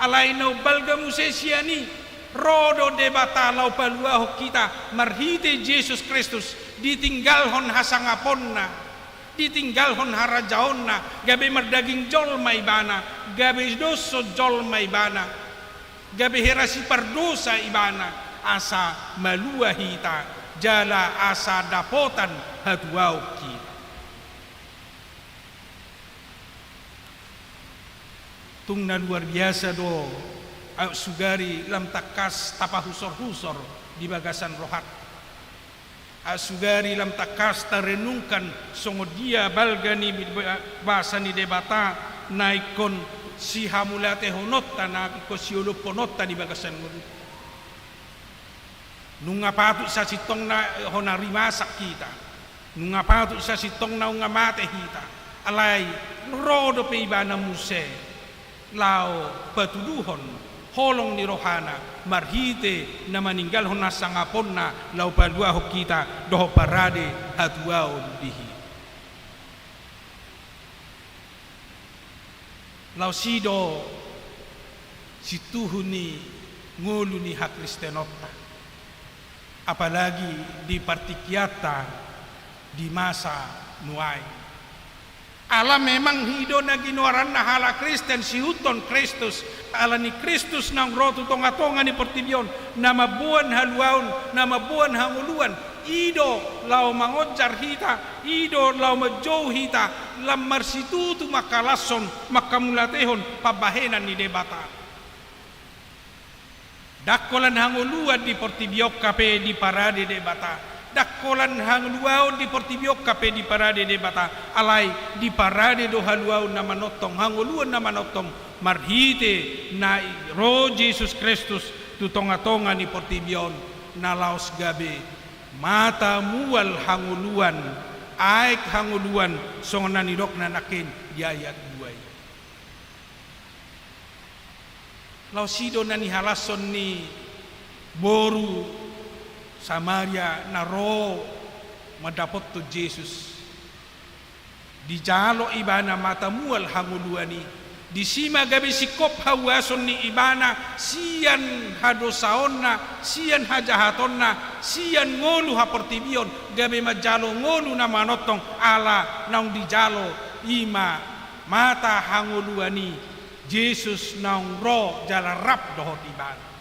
alay na balga mo siya ni rodo debata law paluaho kita marhite Jesus Kristus ditinggalhon hasangapon na ditinggalhon harajaon na gabi mardaging jol may bana gabi doso jol may bana gabi herasi pardosa ibana asa malua hita jala asa dapotan hatuaw kita tung na luar biasa do sugari lam takas tapahusor-husor di bagasan rohat sugari lam takas tarenungkan songo dia balgani bahasa ni debata naikon si hamulate honotta na ko si uluponotta di bagasan ngulut. Nunga patut sa sitong na honarimasak kita. Nunga patut sa sitong na unga mate hita. Alay rodo pe ibana muse. Lao patuduhon holong ni rohana marhite na maninggal hon na sangapon na lau padua ho kita doho parade hatuaon dihi. Lau sido situhuni ngulu ni hak Kristenota, apalagi di partikiata di masa nuai. Ala memang hido na ginuaran na hala Kristen si huton Kristus ala ni Kristus nang roto tonga-tonga ni portibyon na mabuan haluaon na mabuan hanguluan ido lau mangojar hita ido lau majow hita lam marsitutu makalason makamulatehon pabahenan ni debata dakolan hanguluan di portibyok kape di parade debata dakolan hangluaon di portibyok kape di parade debata alay di parade do haluaon na manotong hanguluan na manotong marhite na ro Jesus Kristus tutonga-tonga ni portibyon na laos gabi mata mual hanguluan aik hanguluan songan nidok na nakin di ayat 2 lausido na ni halason ni boru Samaria na ro madapot to Jesus di jalo ibana mata mual hanguluani di sima gabi sikop hawason ni ibana sian hadosaonna sian hajahatonna sian ngolu haportibion gabi majalo ngolu na manotong ala naung di jalo ima mata hanguluani Jesus naung ro jalarap dohot ibana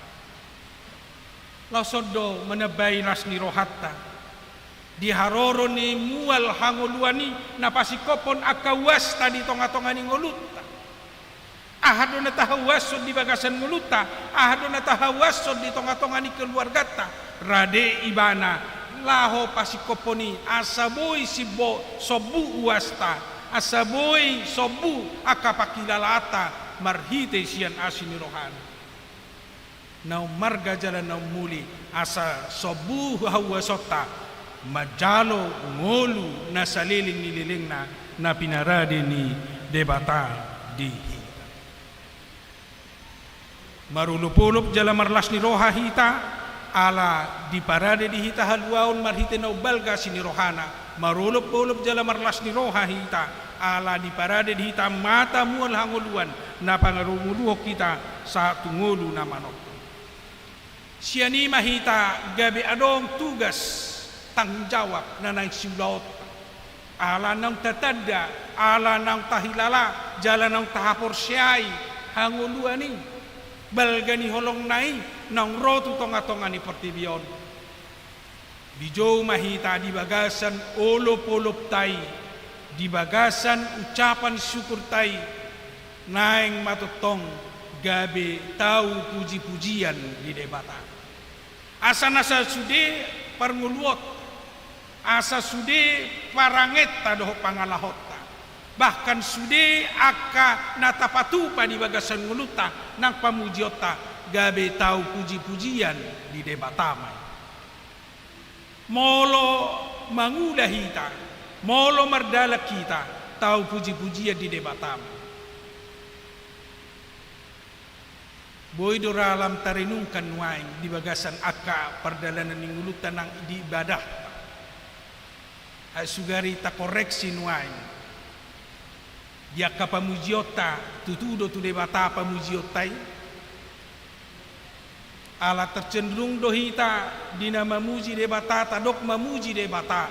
lausodo menebay ras ni rohatta di haroro ni mual hanguluani na pasikopon akawas tadi tonga-tonga ni ngolutta ahado na tahawasod di bagasan ngolutta ahado na tahawasod di tonga-tonga ni keluargata rade ibana laho pasikoponi asaboy sibo sobu uasta asaboy sobu akapakilalata marhite sian asini rohana nau marga jalan nau muli asa sobu hawasota majalo ngolu na saliling nililing na pinarade ni debata di hita marulupulup jala marlas ni roha hita ala di parade di hita haluaon marhite nau balga sini rohana marulup-ulup jala marlas ni roha hita ala di parade di hita mata mual hanguluan na pangarumuluh kita sa tungulu na manok siani mahita gabi adong tugas tanggung jawab na nang siulaot ala nang tatanda ala nang tahilala jala nang tahapor siyay hanguluani balgani holong nai nang rotu tonga-tonga ni portibyon bijo mahita di bagasan olop-olop tay di bagasan ucapan syukur tay naing matutong gabi tahu puji-pujian di debata asa-asa sude parnguluot asa sude parangetta doho pangalahota bahkan sude aka natapatupa di bagasan nguluta nang pamujiota gabe tahu puji-pujian di debatamai molo mangulah hita molo mardala kita tahu puji-pujian di debatamai boy doralam tarinungkan wain di bagasan aka perdalanan ningulutan nang di ibadah ay sugari ta koreksi wain dia kapamujiota tutudo tu debata pamujiotai ala tercenderung dohita dina mamuji debata tadok mamuji debata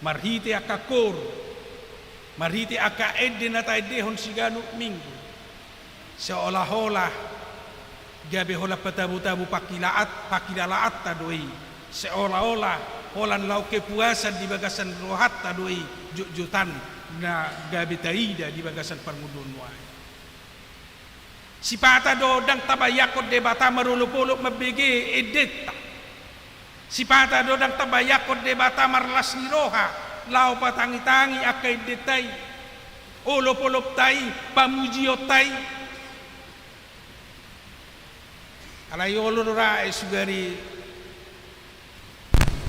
marhite akakor marhite aka edena ta edehon siganu minggu seolah-olah gabe hola patabu-tabu pakilalaat tadoi seolah-olah holan lau kepuasan di bagasan rohat tadoi jujutan na gabe taida di bagasan parmudun wai sipata dodang tabayakot debata marulupuluk mabege edeta sipata dodang tabayakot debata marlas ni roha lau patangi-tangi akai detai olop-olop tai, pamujio tai. Alai olor ra sugari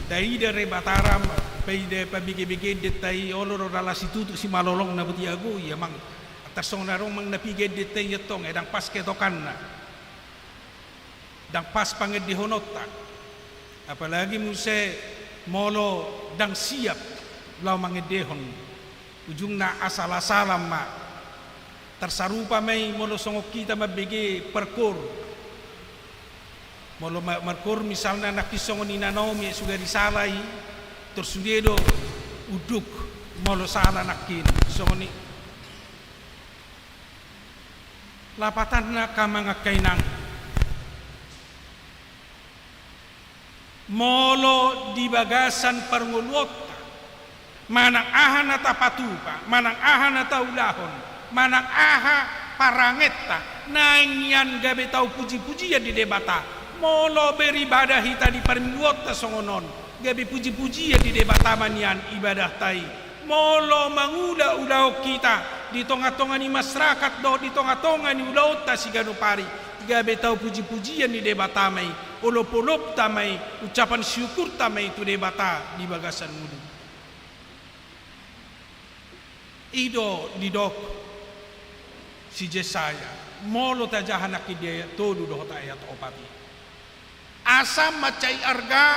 dai dari Bataram peide pabige-bige detai olor ra la situtu si malolong na butiago ya mang atasong narong mang napige detai yetong edang pas ketokan na dang pas panged di honota apalagi muse molo dang siap lau mangedehon ujung na asal-asalam ma tersarupa may molo songok kita mabige perkur molo markur misalnya nakisongon ni Naomi sudah disalai tersudedo uduk molo salah nakin songoni lapatan na kamanga kainang molo di bagasan pernguluota manang aha na tapatupa manang aha na taulahon manang aha parangetta naingyan gabe tau puji-pujian di debata molo beribadah hita di pernguluota songonon gabe puji-pujian di debata manian ibadah tai molo mangula-ulau kita di tonga-tonga ni masyarakat do di tonga-tonga ni ulau ta sigano pari gabe tau puji-pujian di debata mai olop-olop tamai ucapan syukur tamai itu debata di bagasan mudu ido di dok si Jesaya molo tajahanak ide todo do ayat opati asam macai arga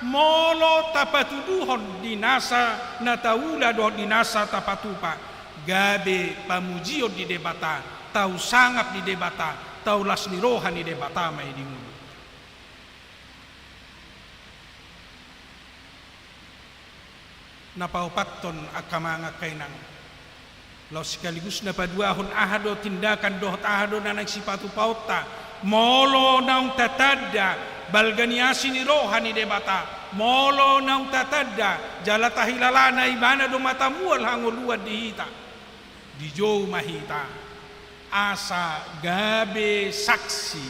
molo tapatuduhon dinasa nataula do dinasa tapatupa gabe pamujio di debata tau sangap di debata tau lasnirohan di debata mai di mudu napaupaton akamanga kainang lau sekaligus napaduahon ahado tindakan dohot ahado nanang sipatu pauta molo naung tatada balganiasi ni rohani debata molo naung tatada jalata hilalana ibana do matamual hanguluan dihita di jauh mahita asa gabe saksi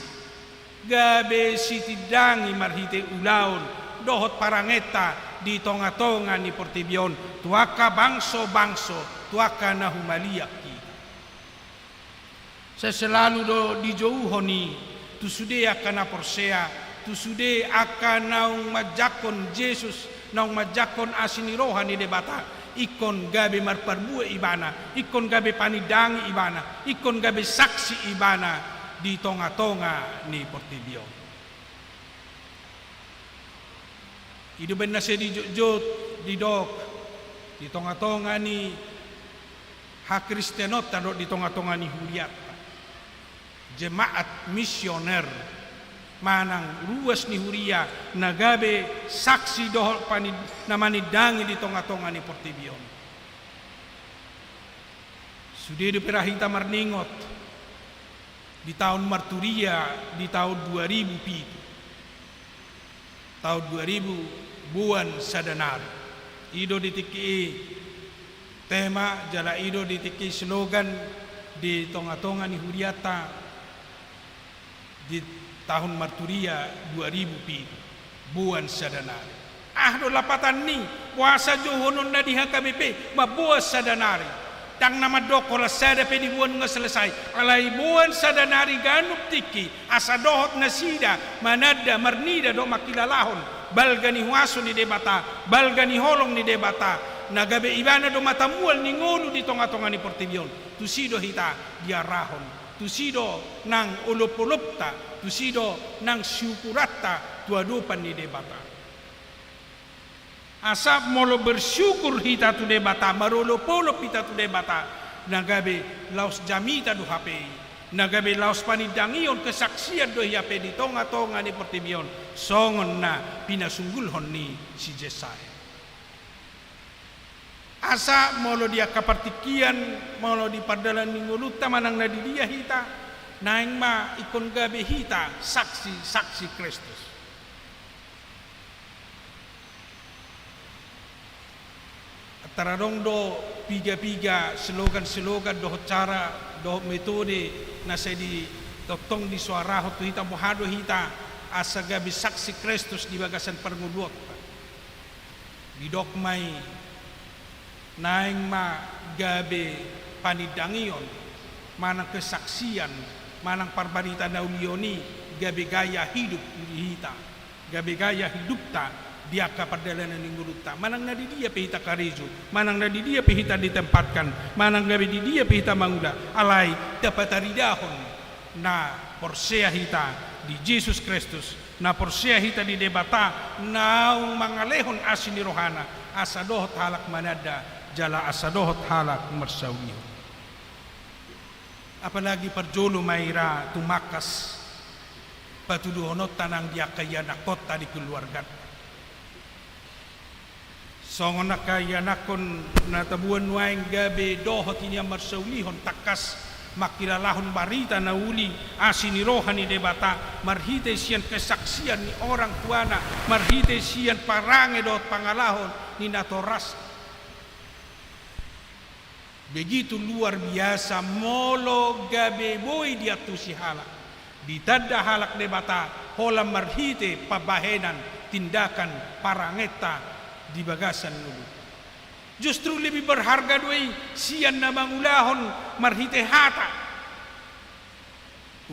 gabe sitidangi marhite ulaun dohot parangeta di tonga-tonga ni Portibion tuaka bangso-bangso tuaka na humaliak kita saya selalu do di jauhoni tu sude akan porsea tu sude akan naung majakon Yesus naung majakon asini rohani debata ikon gabe marparbue ibana ikon gabe panidangi ibana ikon gabe saksi ibana di tonga-tonga ni Portibion hidup nasi di jod di dok di tonga-tonga ni hak Kristenot tado di tonga-tonga ni Huriat jemaat misioner manang ruas ni Huria nagabe saksi dohol pani namani dangi di tonga-tonga ni Portibion sudah diperahita marningot di tahun Marturia di tahun 2000 pitu tahun 2000 buan sadanari ido ditiki tema jala ido ditiki slogan di tonga-tonga ni Huriata di tahun Marturia 2000 pi buan sadanari do lapatan ni puasa johonon na diha KBP mabuas sadanari tang nama dokola sada pe di buan nga selesai alai buan sadanari ganup tiki asa dohot na sida manada marnida do makilalahon balgani huaso ni debata balgani holong ni debata nagabe ibana do matamual ni ngolu di tonga-tonga ni Portibion tusido hita dia rahon tusido nang ulop-ulopta tusido nang syukuratta tuadupan ni debata asap molo bersyukur hita tu debata marolop-olop hita tu debata nagabe laos jamita do HP nagabe laos panidangion kesaksian do HP di tonga-tonga ni Portibion songon na pinasunggulhon ni si Jesaya asa molo dia kapartikian molo di pardalan minguluta manang na di dia hita naing ma ikon gabe hita saksi Kristus taradong do piga-piga slogan-slogan do cara do metode na sa di totong di suara tu hita mohado hita asa gabi saksi Kristus di bagasan pernguluot di dokmay naing ma gabi panidangion, manang kesaksian, manang parbarita naulioni, gabe gaya hidup hita, gabe gaya hidup ta, dia ka perdalanan ninguluta, manang nadi dia pihita karejo, manang nadi dia pihita ditempatkan, manang gabe di dia pihita mangula, alai dapat taridahon na porsea hita di Yesus Kristus, na porsea hita di debata, na mangalehon asini rohana, asadohot halak manada, jala asadohot halak marsawiyo. Apalagi perjolo maira tumakas patuduhonot tanang dia kaya nakota di keluarga. Songon na kaya nakon natabuan waing gabe dohot ini marsaulihon takas makilalahon barita na uli asini rohani debata marhite sian kesaksian ni orang tuana marhite sian parange dot pangalahon ni natoras. Begitu luar biasa molo gabe boy dia tu si halak ditanda halak debata hola marhite pabahenan tindakan parangeta di bagasan nulu. Justru lebih berharga doi sian na mangulahon marhite hata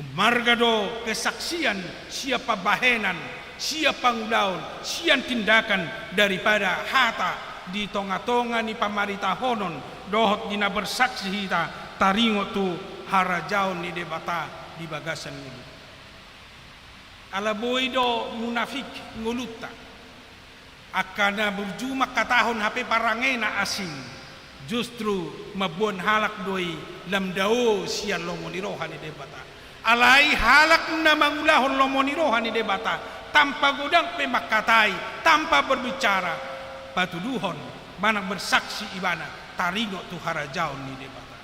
umarga do kesaksian siapa bahenan siapa ngulahon sian tindakan daripada hata di tonga-tonga ni pamarita honon dohot dina bersaksi hita taringo tu harajaon ni debata di bagasan ngulu. Ala boido munafik nguluta akana berjuma katahon HP parangena asing justru mabuan halak doi lamdao sian lomoni rohani debata alai halak na mangulahon lomoni rohani debata tanpa godang pemakatai tanpa berbicara patuduhon mana bersaksi ibana taringo tu harajaon ni debata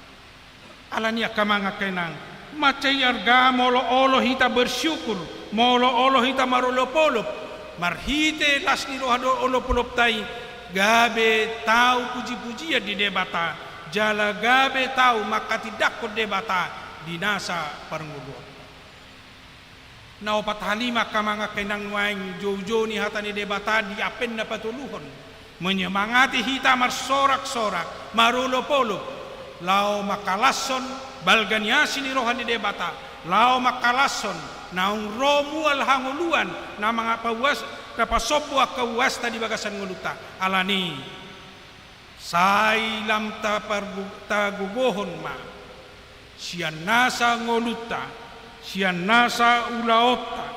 alania kamanga kenang macai arga molo olo hita bersyukur molo olo hita marolopolop marhite lasni rohado olopolop tai gabe tau puji-pujian di debata jala gabe tau maka tidak ko debata dinasa parngulon na opat halima kamanga kenang waing jojo ni hatani debata di apen na patuluhon menyemangati hita marsorak-sorak marolopolop lao makalason balganiasi ni rohani debata lao makalason naung romu alhanguluan na mga pawas kapasopo akawas tadi bagasan nguluta alani sailam tagugohon ma sian nasa nguluta sian nasa ulaota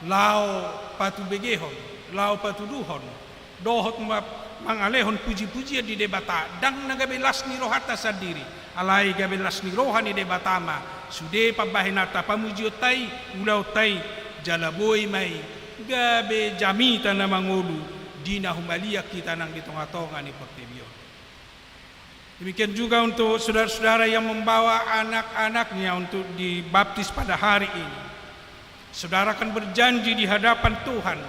lao patubegehon lao patuduhon dohot mangalehon puji-pujian di debata dang nagabelas ni rohata sendiri alai gabelas ni rohani debatama sude pabahenata pamujiotai ulautai jalaboy may gabe jamita na mangulu dina humalia kita nang di tonga-tonga ni Portibio. Demikian juga untuk saudara-saudara yang membawa anak-anaknya untuk dibaptis pada hari ini. Saudara akan berjanji di hadapan Tuhan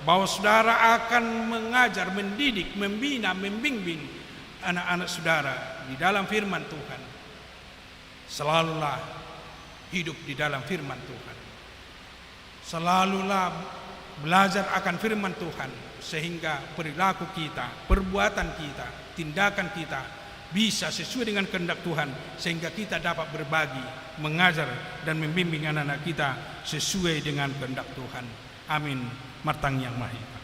bahwa saudara akan mengajar, mendidik, membina, membimbing anak-anak saudara di dalam firman Tuhan. Selalulah hidup di dalam firman Tuhan. Selalulah belajar akan firman Tuhan sehingga perilaku kita, perbuatan kita, tindakan kita bisa sesuai dengan kehendak Tuhan sehingga kita dapat berbagi, mengajar dan membimbing anak-anak kita sesuai dengan kehendak Tuhan. Amin. Martang yang mahita.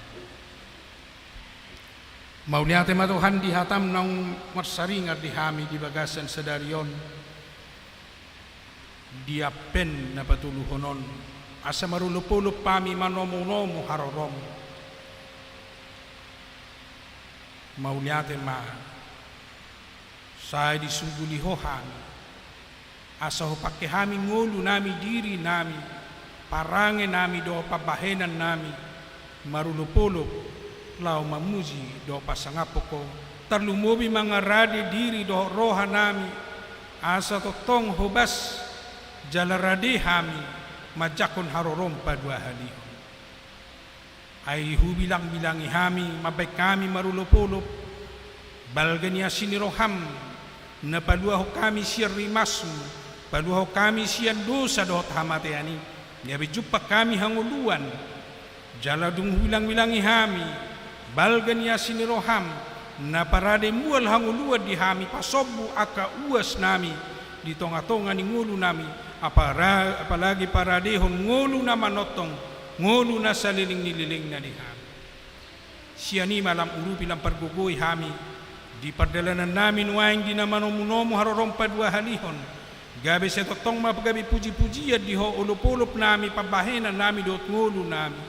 Maulia tema Tuhan dihatam nang marsaringar dihami di bagasan sedarion dia pen na patuluhonon asa marulupulup pami manomo-nomo harorom mauliate ma saya disugulihohan asa ho pakai hami ngulu nami diri nami parange nami do pabahenan nami marulupulup lau mamuji do pasangapoko tarlumobi mangaradi diri do roha nami asa totong hobas jalaradi hami majakon harorom padua hali ai hu bilang-bilangi hami mabay kami marulupulup balgania siniroham na padua ho kami siya rimasmu padua ho kami siya dosa dohot hamateani niabi jumpa kami hanguluan jaladung bilang-bilangi hami balgania siniroham na parade mual hanguluad di hami pasobu aka uas nami di tonga-tonga ni ngulu nami apalagi paradehon ngulu na manotong ngulu na saliling-nililing na di hami. Siya ni malam urupi lang pargugoy hami di pardalanan namin waing di naman umunomo harorong padua halihon gabi sa totong mapagabi puji-pujian di ho ulupulup nami pabahenan nami dot ngulu nami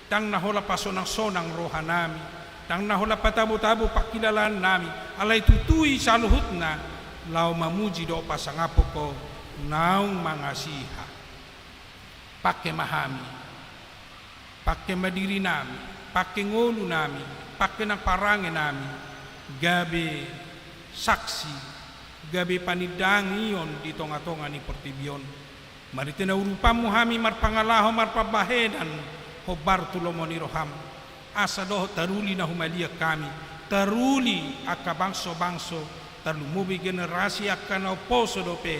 tang nahola pasonang-sonang roha nami tang nahola patabo-tabo pakilalan nami alay tutui sa luhut na lau mamuji do pasangapo ko naung mangasiha pakai mahami pakai madiri nami pakai ngulu nami pakai nang parange nami gabe saksi gabe panidang iyon di tonga-tonga ni pertibion mari tina urupamu hami marpangalaho marpabahedan ho Bartolomo ni roham asa doh taruli na humalia kami taruli aka bangso-bangso tarlumubi generasi aka na oposo dope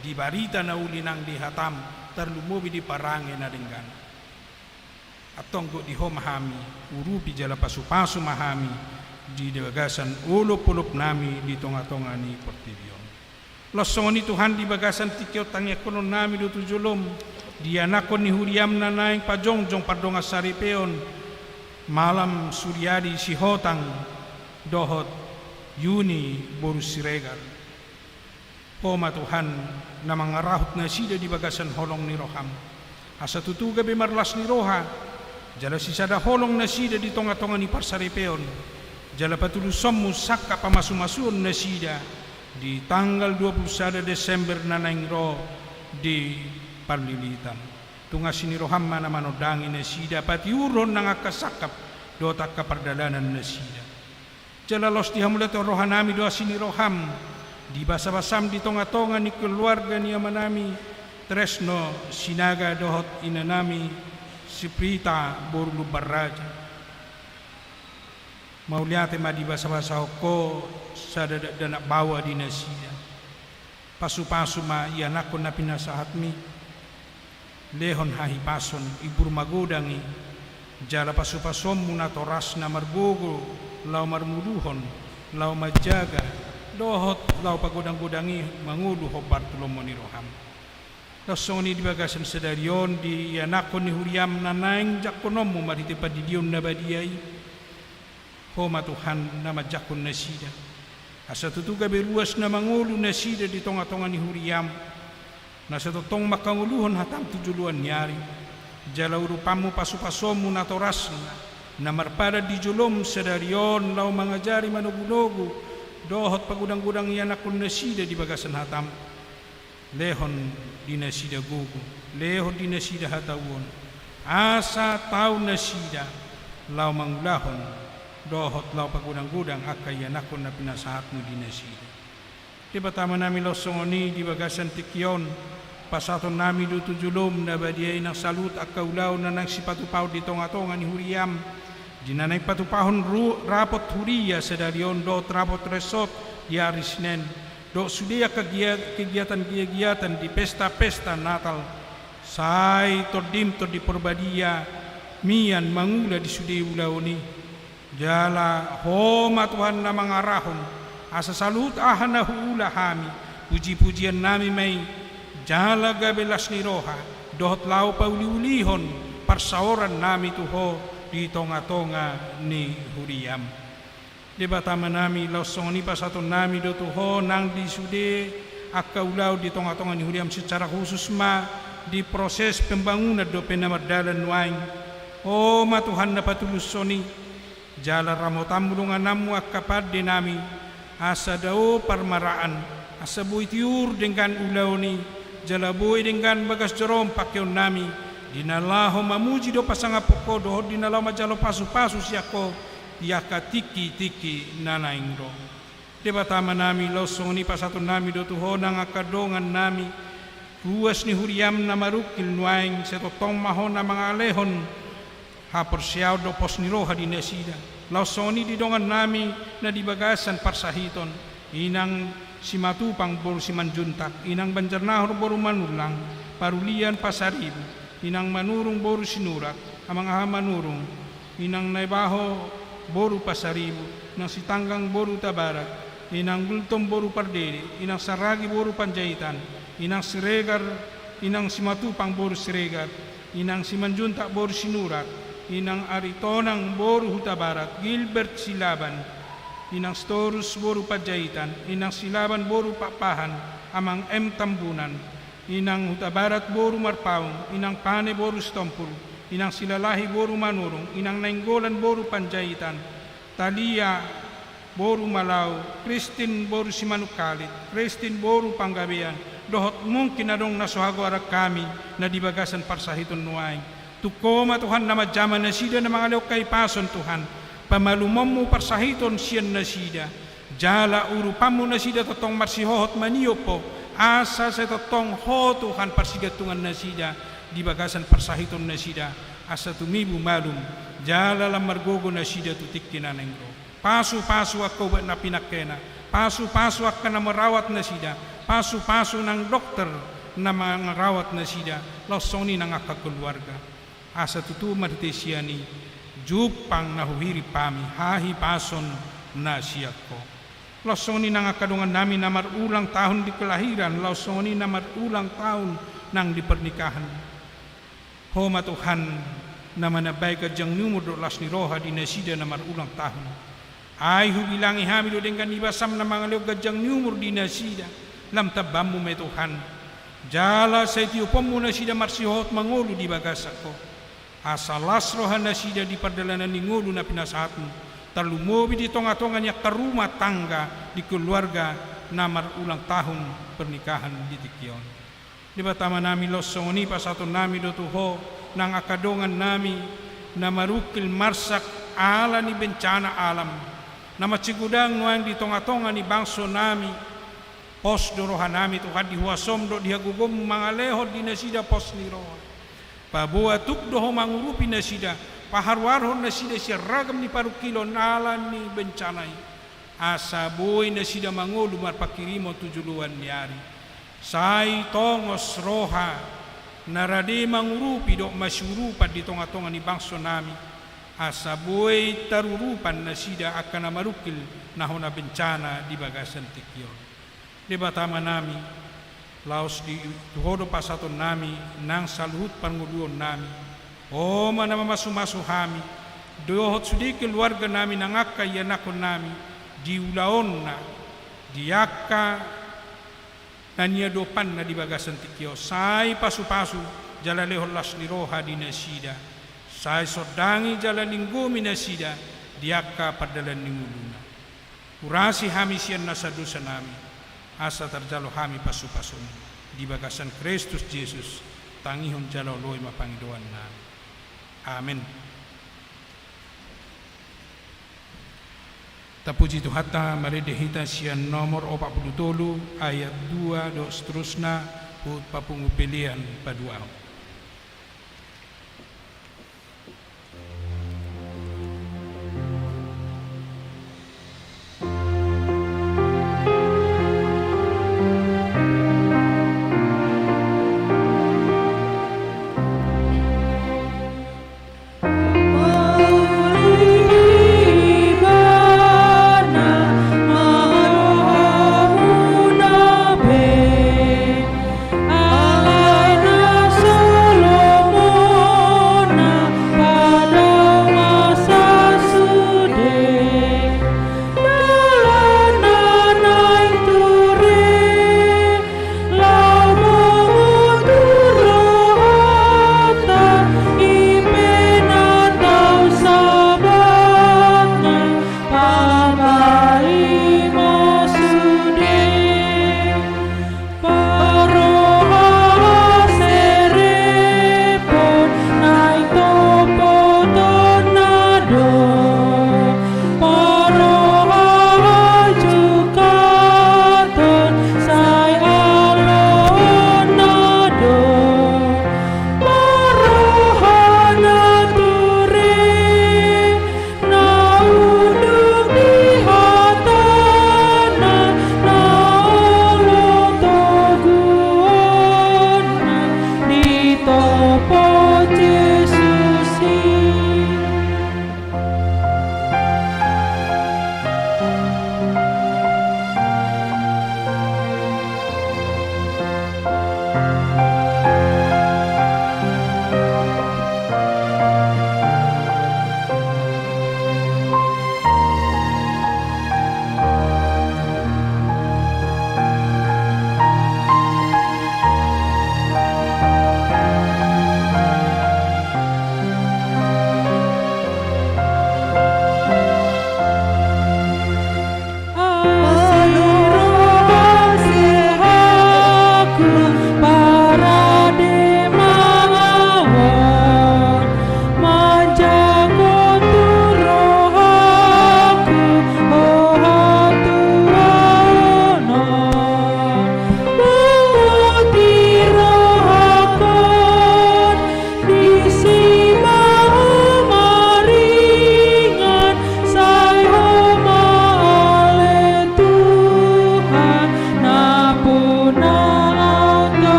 di barita na ulinang di hatam tarlumubi di parange na denggan atonggo di ho mahami urupi jala pasu-pasu mahami di bagasan ulop-ulop nami di tonga-tonga ni pertibion. Losong ni Tuhan di bagasan tikyo tangya konon nami do tujulom di anakon ni huriam na naing pajongjong pardonga saripeon malam suryadi si hotang dohot yuni boru siregar. Poma Tuhan na mangarahut na sida di bagasan holong ni roham asa tutuga be marlas ni roha jala sisada holong na sida di tonga-tonga ni parsaripeon jala patulusom musaka pamasu-masuon na sida di tanggal 21 Desember na naingro di Parlilitan. Tunga siniroham na manodangin na sida pati uron na ngakasakap dotak kapardalanan na sida. Jala los di hamulat rohanami doa siniroham di basa-basam di tonga-tonga ni keluarga ni amanami Tresno sinaga dohot inanami si Prita Borlu Baraja. Mauliate madi basa-basa ko sa danak bawa di nasida pasu-pasu ma ianakon na pinasahat mi lehon hahipason ibur magodangi jala pasu-pasom muna toras na margogo lau marmuluhon lau majaga dohot lau pagodang-godangi mangulu ho Bartolomo ni roham Lasong ni di bagasan sedarion di ianakon ni huriam na naing jakonomu mariti padidion na badiyai Homa Tuhan na majakon na sida. Asa tutuga beruas na mangulu na sida di tonga-tonga ni huriam. Na sa totong makanguluhon hatam tujuluan nyari. Jala urupamu pasu-pasomu na toras na marpada di julom sedarion lau mangajari manugunogu. Dohot pagudang-gudang ianakon na sida di bagasan hatam. Lehon di na sida gugu. Lehon di na sida hatawon. Asa tau na sida lau mangulahon. Dohot lau pagudang-gudang akay anakon na pinasahat mo di nasida. Di batama namin losong ni di bagasan tikyon, pasaton namin do tujulom na badiyay ng salut at kaulaw na nang sipatupaw di tonga-tonga ni huriam. Di na nang patupahon rapot huriya sa darion do rapot resot di arisnen. Do sudia kegiatan-kegiatan di pesta-pesta natal. Say tordim to di perbadiya mian mangula di sudi ulaw ni. Jala homa Tuhan na mangarahon asa salut ahan na huula hami puji-pujian nami may jala gabelas ni roha dohot lau pauli-ulihon parsaoran nami tuho di tonga-tonga ni huriam di batama nami losong ni pasaton nami do tuho nang di sude akaulaw di tonga-tonga ni huriam secara khusus ma di proses pembangunan do penamardalan waing homa Tuhan na patulusoni jala ramotamulungan namu akapad dinami asa dao parmaraan asa buy tiur dengan ulaw ni jala buy dengan bagas jorom pakyon nami dinalaho mamuji do pasangapoko do dinalaho majalo pasu-pasu siyako tiaka tiki-tiki nanaingro debatama nami losong ni pasaton nami do tuho nang akadongan nami ruas ni huriam na marukil nuaing setotong mahon na mga alehon haporsiaw do pos ni roha di nasida. Lausoni di dongan nami na di bagasan parsahiton. Inang si matupang boru si manjuntak. Inang banjarnahor boru manulang. Parulian pasaribu. Inang manurung boru sinurak. Amang aha manurung. Inang naibaho boru pasaribu, inang sitanggang boru tabarak, inang gultom boru pardede, inang saragi boru panjaitan, inang siregar, inang simatupang boru siregar, inang simanjuntak boru sinurak, inang aritonang boru hutabarat, Gilbert Silaban, inang Storus boru panjaitan, inang Silaban boru papahan, amang M Tambunan, inang hutabarat boru marpaung, inang Pane boru stompul, inang Silalahi boru manurung, inang Nainggolan boru panjaitan, Talia boru malau, Kristin boru simanukalit, Kristin boru panggabean, dohot mungkin adong nasuhago arak kami na di bagasan parsahiton nuay. Tukoma Tuhan nama jaman na sida na mga kay pason Tuhan, pamalumam mo parsahiton siyan na sida, jala urupamu na sida totong marsihohot maniyo po, asa sa totong ho Tuhan parsigatungan na sida, di bagasan parsahiton na sida, asa tumibu malum, jala lang margogo na sida tutik kinanengro. Pasu-pasu ako ba na pinakena, pasu-pasu ako na marawat na sida, pasu-pasu ng dokter na marawat na sida, losoni ng akakulwarga. Asa tutu martesiani, jupang nahuhiri pami, hahi pason na siya ko. Losoni ng akadungan namin na marulang tahun di kelahiran, losoni na marulang tahun ng di pernikahan. Homa Tuhan na manabay ka diyang numero las ni Roha di nasida na marulang tahun. Ay hubilangi hamido dengan ibasam na mga liog gadyang numero di nasida. Lam tabam mo may Tuhan. Jala sa itiyupom mo nasida marsihot mangolo di bagasa ko. Asa las Roha nasida di pardalanan ni ngolo na pinasahat mo. Talumobi di tonga-tonga niya karuma tangga di keluarga na marulang tahun pernikahan di Tikyon. Di ba tama namin losoni pasaton namin dotuho ng akadongan namin na marukil marsak ala ni bencana alam na matsigudang nuang di tonga-tonga ni bangso namin pos dorohan namin Tuhan di huasom do di hagugom mga lehod di nasida pos ni roha pabuatuk doho mangurupi nasida paharwarhon nasida siya ragam ni parukilo nalan ni bencanay asa boy nasida mangulu marpakirimo tujuluan niari Sai tongos Roha narade mangurupi do masyurupan di tonga-tonga ni bangso nami asaboy tarurupan na sida akan na marukil na hona bencana di bagasan Tikyon. Di batama nami laos di tuhodo pasaton nami nang saluhut panguduon nami o manamamasumasu hami dohot sudi keluarga nami nangaka yanakon nami di ulaon na diaka nanya dopan na di bagasan Tikyo sai pasu-pasu jala lehol las ni Roha di nasida sai sodangi jala ninggumi nasida diaka padalan ninguluna urasi hami siyan nasa dosa nami asa terjalo hami pasu-pasu di bagasan Kristus Yesus tangihon jalo loy mapangidoan nami amin. Tapuji Tuhata maredehita sian nomor 47 ayat 2 do seterusnya hut papungupilian padua. So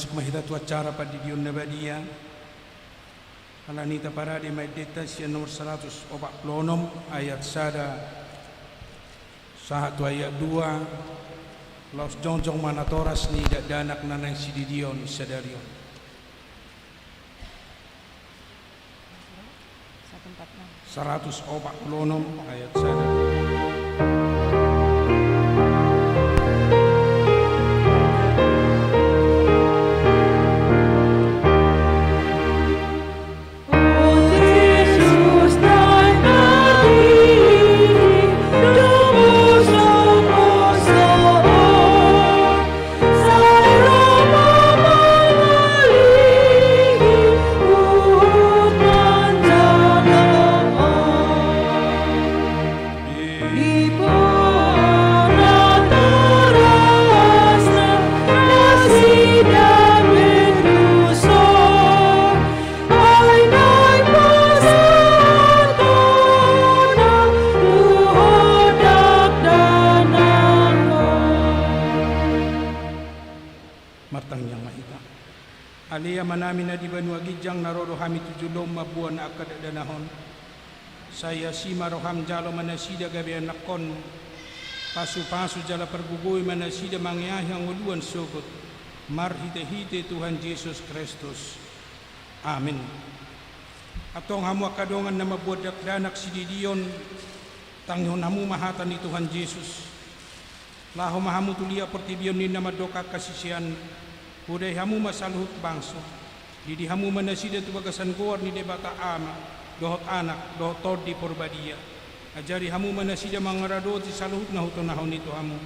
masuk mahita tu acara pada dion nabadia. Alanita para di meditasi nomor 146 ayat 1 ayat 2. Los jongjong manatoras ni danak nanang sididion sadarion. 146 ayat 1. Alia manami na di banua gijang naroro hami tujulom mabuan na akadadanahon. Saya si maroham jalo manasida gabi anakon. Pasu-pasu jala pergugoy manasida mangyayang uluan sugot. Marhite-hite Tuhan Yesus Kristus. Amin. Atong hamu akadongan na mabuat dakdanak si didion. Tanghon hamu mahatan ni Tuhan Yesus. Laho mahamu tulia pertibion ni namadoka kasisian. Hudai hamu masaluhut bangso. Didi hamu manasida tu bagasan gor ni debata ama. Dohot anak, dohot todi porbadia. Ajari hamu manasida mangaradoti saluhut na hutonahon itu hamu.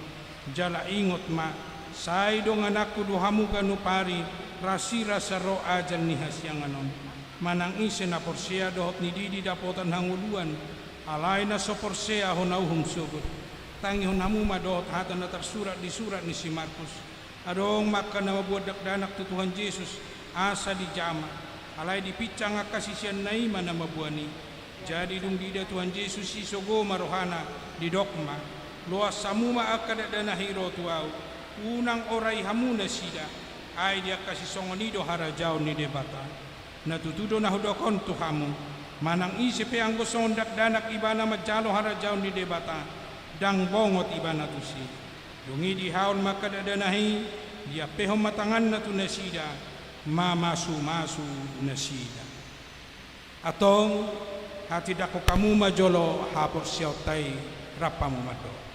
Jala ingot ma. Say dong anakku do hamu kanupari. Rasi rasa ro ajan ni hasyang anon. Manang ise na porsea dohot ni didi dapotan hanguluan. Alay na so porsea honauhum sugut. Tangi honamu ma dohot hatan na tersurat di surat ni si Markus. Adong maka na mabuat dakdanak tu Tuhan Yesus asa di jama alay di picang akasisian na iman na mabuani. Jadi dung dida Tuhan Yesus si sogo marohana di dokma luas samuma akadadana hiro tuau unang oray hamu na sida ay dia kasih songonido harajao ni debata natutudo na hudokon tu hamu manang isipe ang gosong dakdanak ibana majalo harajao ni debata dang bongot ibana tu si dungi di haul makadadanahi dia pehom matangan na tu nasida mamasu-masu nasida atong hati dako kamu majolo hapor siyautay rapamu mado.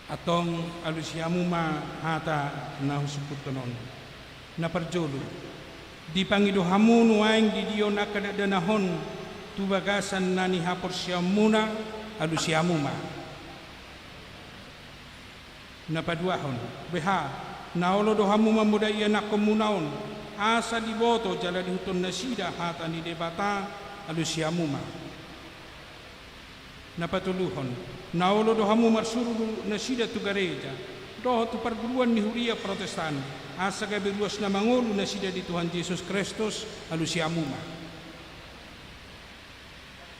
Atong alusyamu ma hata na husuput tonon na perjolo di pangido hamu nuaing di dio na kadadanahon tu bagasan nani hapor syamuna alusyamu ma na paduahon beha naolo do hamu mamudai anak komunaon asa diboto jala di huton nasida hata ni debata alusyamu ma na patuluhon naolo do hamu marsuru nasida tu gereja doh tu perguruan ni huria protestan asa gabi luas na mangulu nasida di Tuhan Yesus Kristus alusiamuma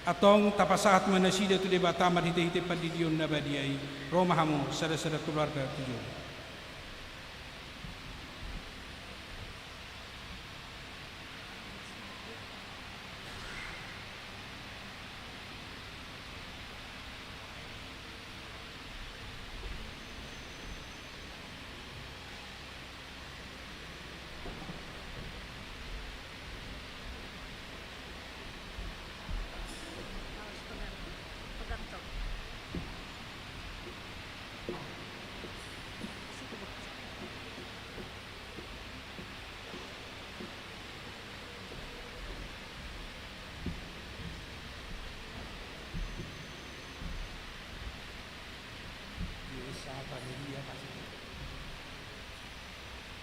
atong tapasahat manasida tu debata marhite-hite padidion na badiay Roma hamu sada-sada keluarga tujuh.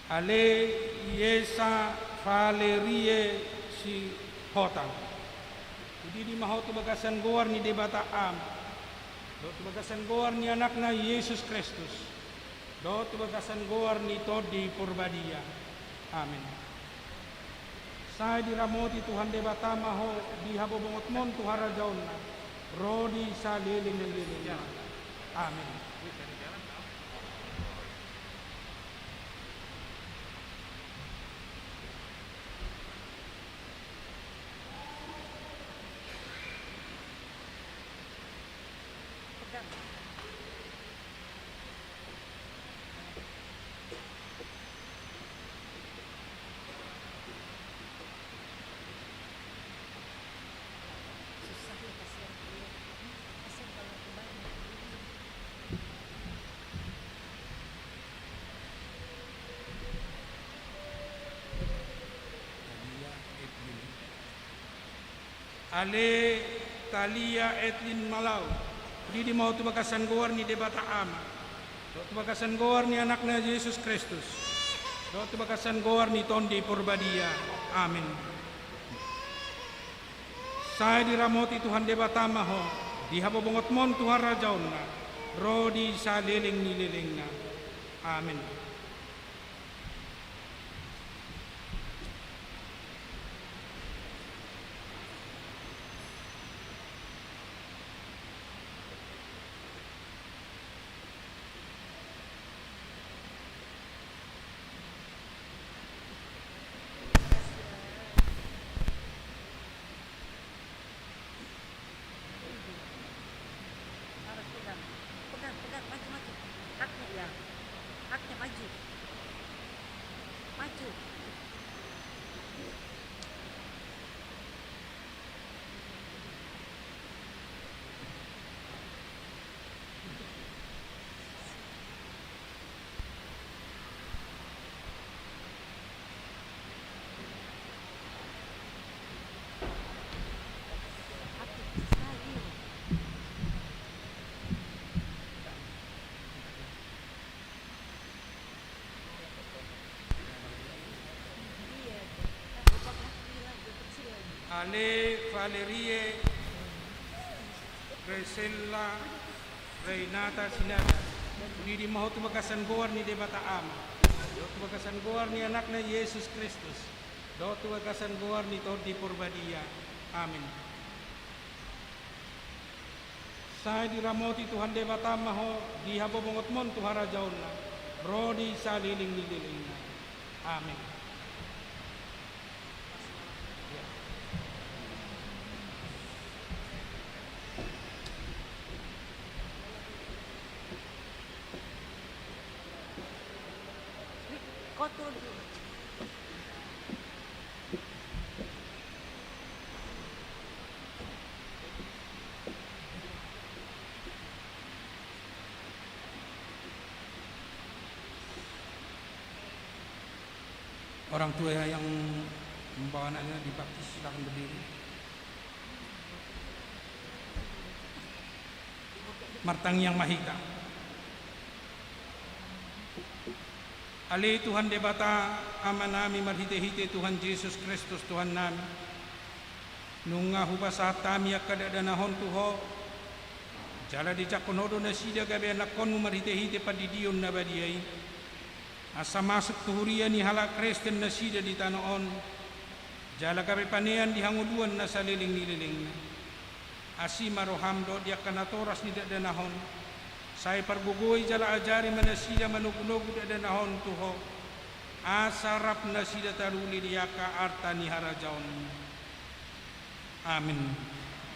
Ale Yesa Valerie si Hotang. Jadi di maho tu bagasan goar ni debata am. Do tu bagasan goar ni anakna Yesus Kristus. Do tu bagasan goar ni Todi Purbadia. Amin. Saya diramoti Tuhan debata maho di habobongot mon Tuhara jauna. Rodi sa liling ng liling. Amin. Ale Talia Etlin Malau. Di mau tu bagasan goar ni debata ama. Do tu bagasan goar ni anaknya Yesus Kristus. Do tu bagasan goar ni Tondi Purbadia. Amin. Saya diramoti Tuhan debata maho. Di habobongot mon Tuhan rajauna. Rodi sa liling ni lilingna. Amin. Pegang, maju. Haknya ya. Haknya maju. Maju. Ale Valerie Resella Renata Sinada. Di maho tu bagasan goar ni debata ama. Do tu bagasan goar ni anaknya Yesus Kristus. Do tu bagasan goar ni Todi Purbadia. Amin. Saya diramoti Tuhan debata maho di habobongot mon Tuhara jauna. Rodi sa liling ni lilingna. Amin. Kotor dulu. Orang tua yang membawa anaknya dibaptis silakan berdiri. Martang yang mahika. Ali Tuhan debata ama nami marhite-hite Tuhan Yesus Kristus Tuhan nami. Nunga hubasa tami akadadanahon tuho. Jala di cakonodo na sida gabe anak konmu marhite-hite padidion na badiai. Asa masuk tuhuria ni hala Kristen na sida di tanoon. Jala gabe panean di hanguduan na saliling nililing na. Asi marohamdo di akanatoras ni dadanahon. Saya pergugoy jala ajari manasida manugunogu dadanahon tuho. Asarap nasida taruli diaka arta ni harajaon. Amin.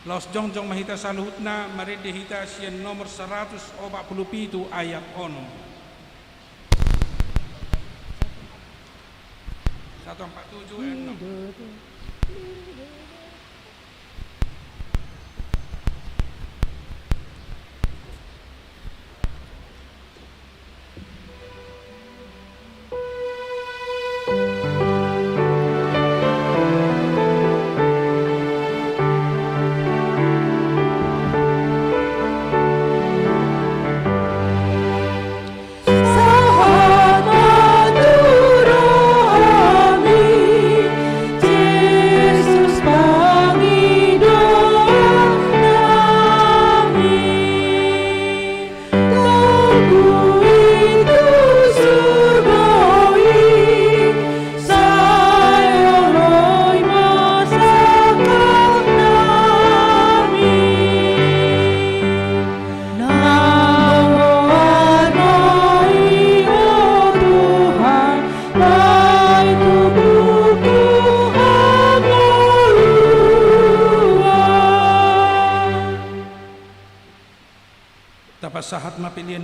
Los jongjong mahita saluhutna marede hita sian nomor 147 ayat ono. 147 ayat 6.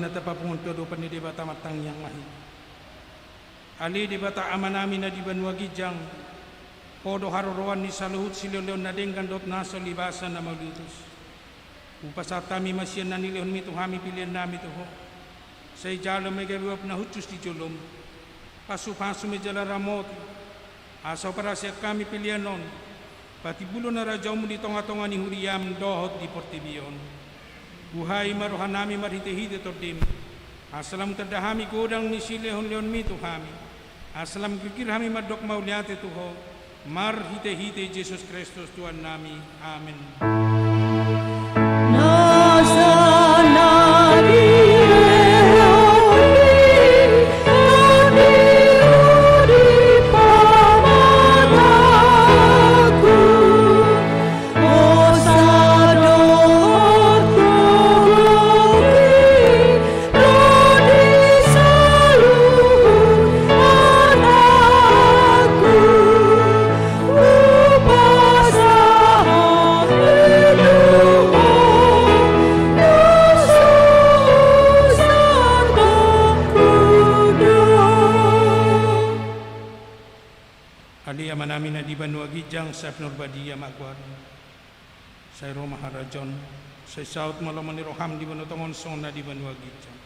na tapapung todo pa ni di bata matang yang mahi. Ali di bata amanami na di banwa gijang, podo haroroan ni saluhut sileleon na denggan dot naso libasan na maulutus. Upasatami masyan na nilehon mi tuhami pilihan nami tuho. Sa ijalo may gabiwap na hutus di julom. Pasu-pasu may jala ramot. Asaw para siya kami pilihan non. Pati bulo na radyaw mo di tonga-tonga ni huriyam dohot di portibion. Buhay maruhan nami marhite-hite tordim. Asalam terdahami godang ni silehon leon mi tuhami. Asalam kikir hami madok mauliate tuho. Marhite-hite Jesus Kristus Tuhan nami. Amen. Namin na di banwa gijang sa Norbadiya magwar sa Roma Harajon sa South malaman ni Roham di banotongon son na di banwa gijang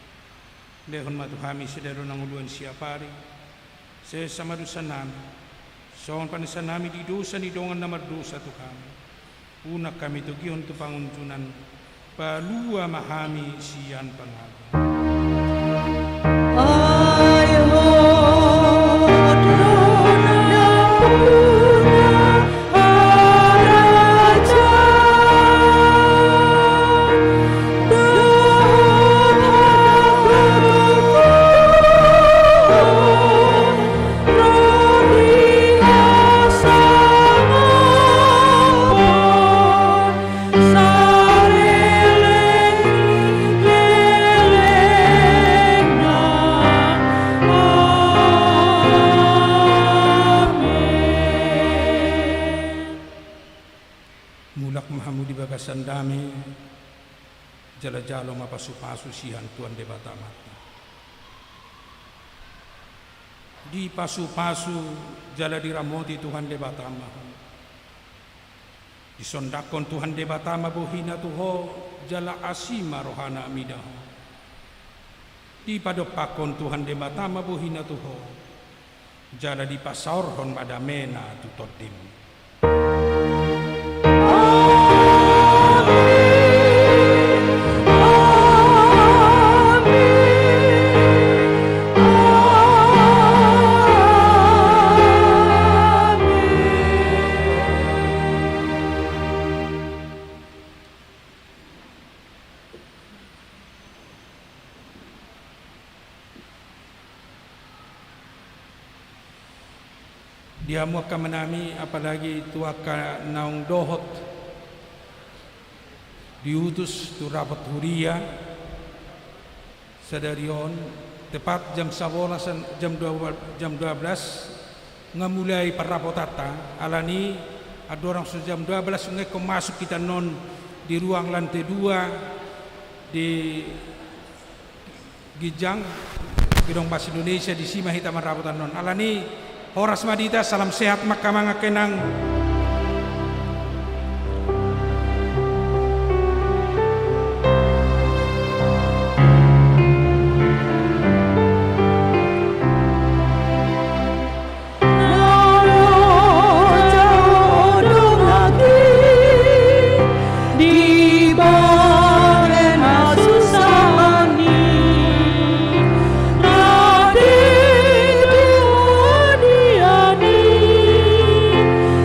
lehon matuhami sidero ng uluan siya pari sa samadusan namin son panisan namin di dosa ni dongan na mardusa to kami una kami to giyon to panguntunan palua mahami siyan pangalan. Sandami jala-jalo mapasu-pasu sihan Tuhan de batamat. Di pasu-pasu jala diramoti Tuhan de batama. Disondakon Tuhan de batama buhina tuho jala asima rohana amidaho. Di padopakon Tuhan de batama buhina tuho jala dipasaurhon madamena tutodim. Dia muka menami apalagi tuaka naung dohot diutus tu rapat huria sadarion tepat jam 11 jam 12 ngamulai parapotata alani ada orang jam 12 ngeko masuk kita non di ruang lantai 2 di Gijang Gedung Bahasa Indonesia di Sima Hitaman Rapotan non alani Horas Madita, salam sehat makamanga kenang.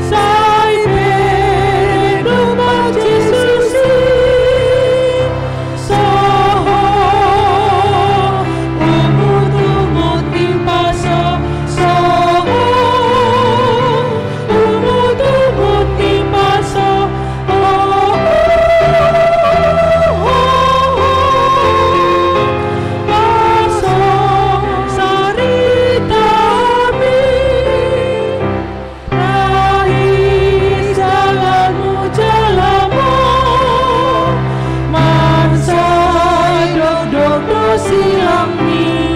Sa kasih kami.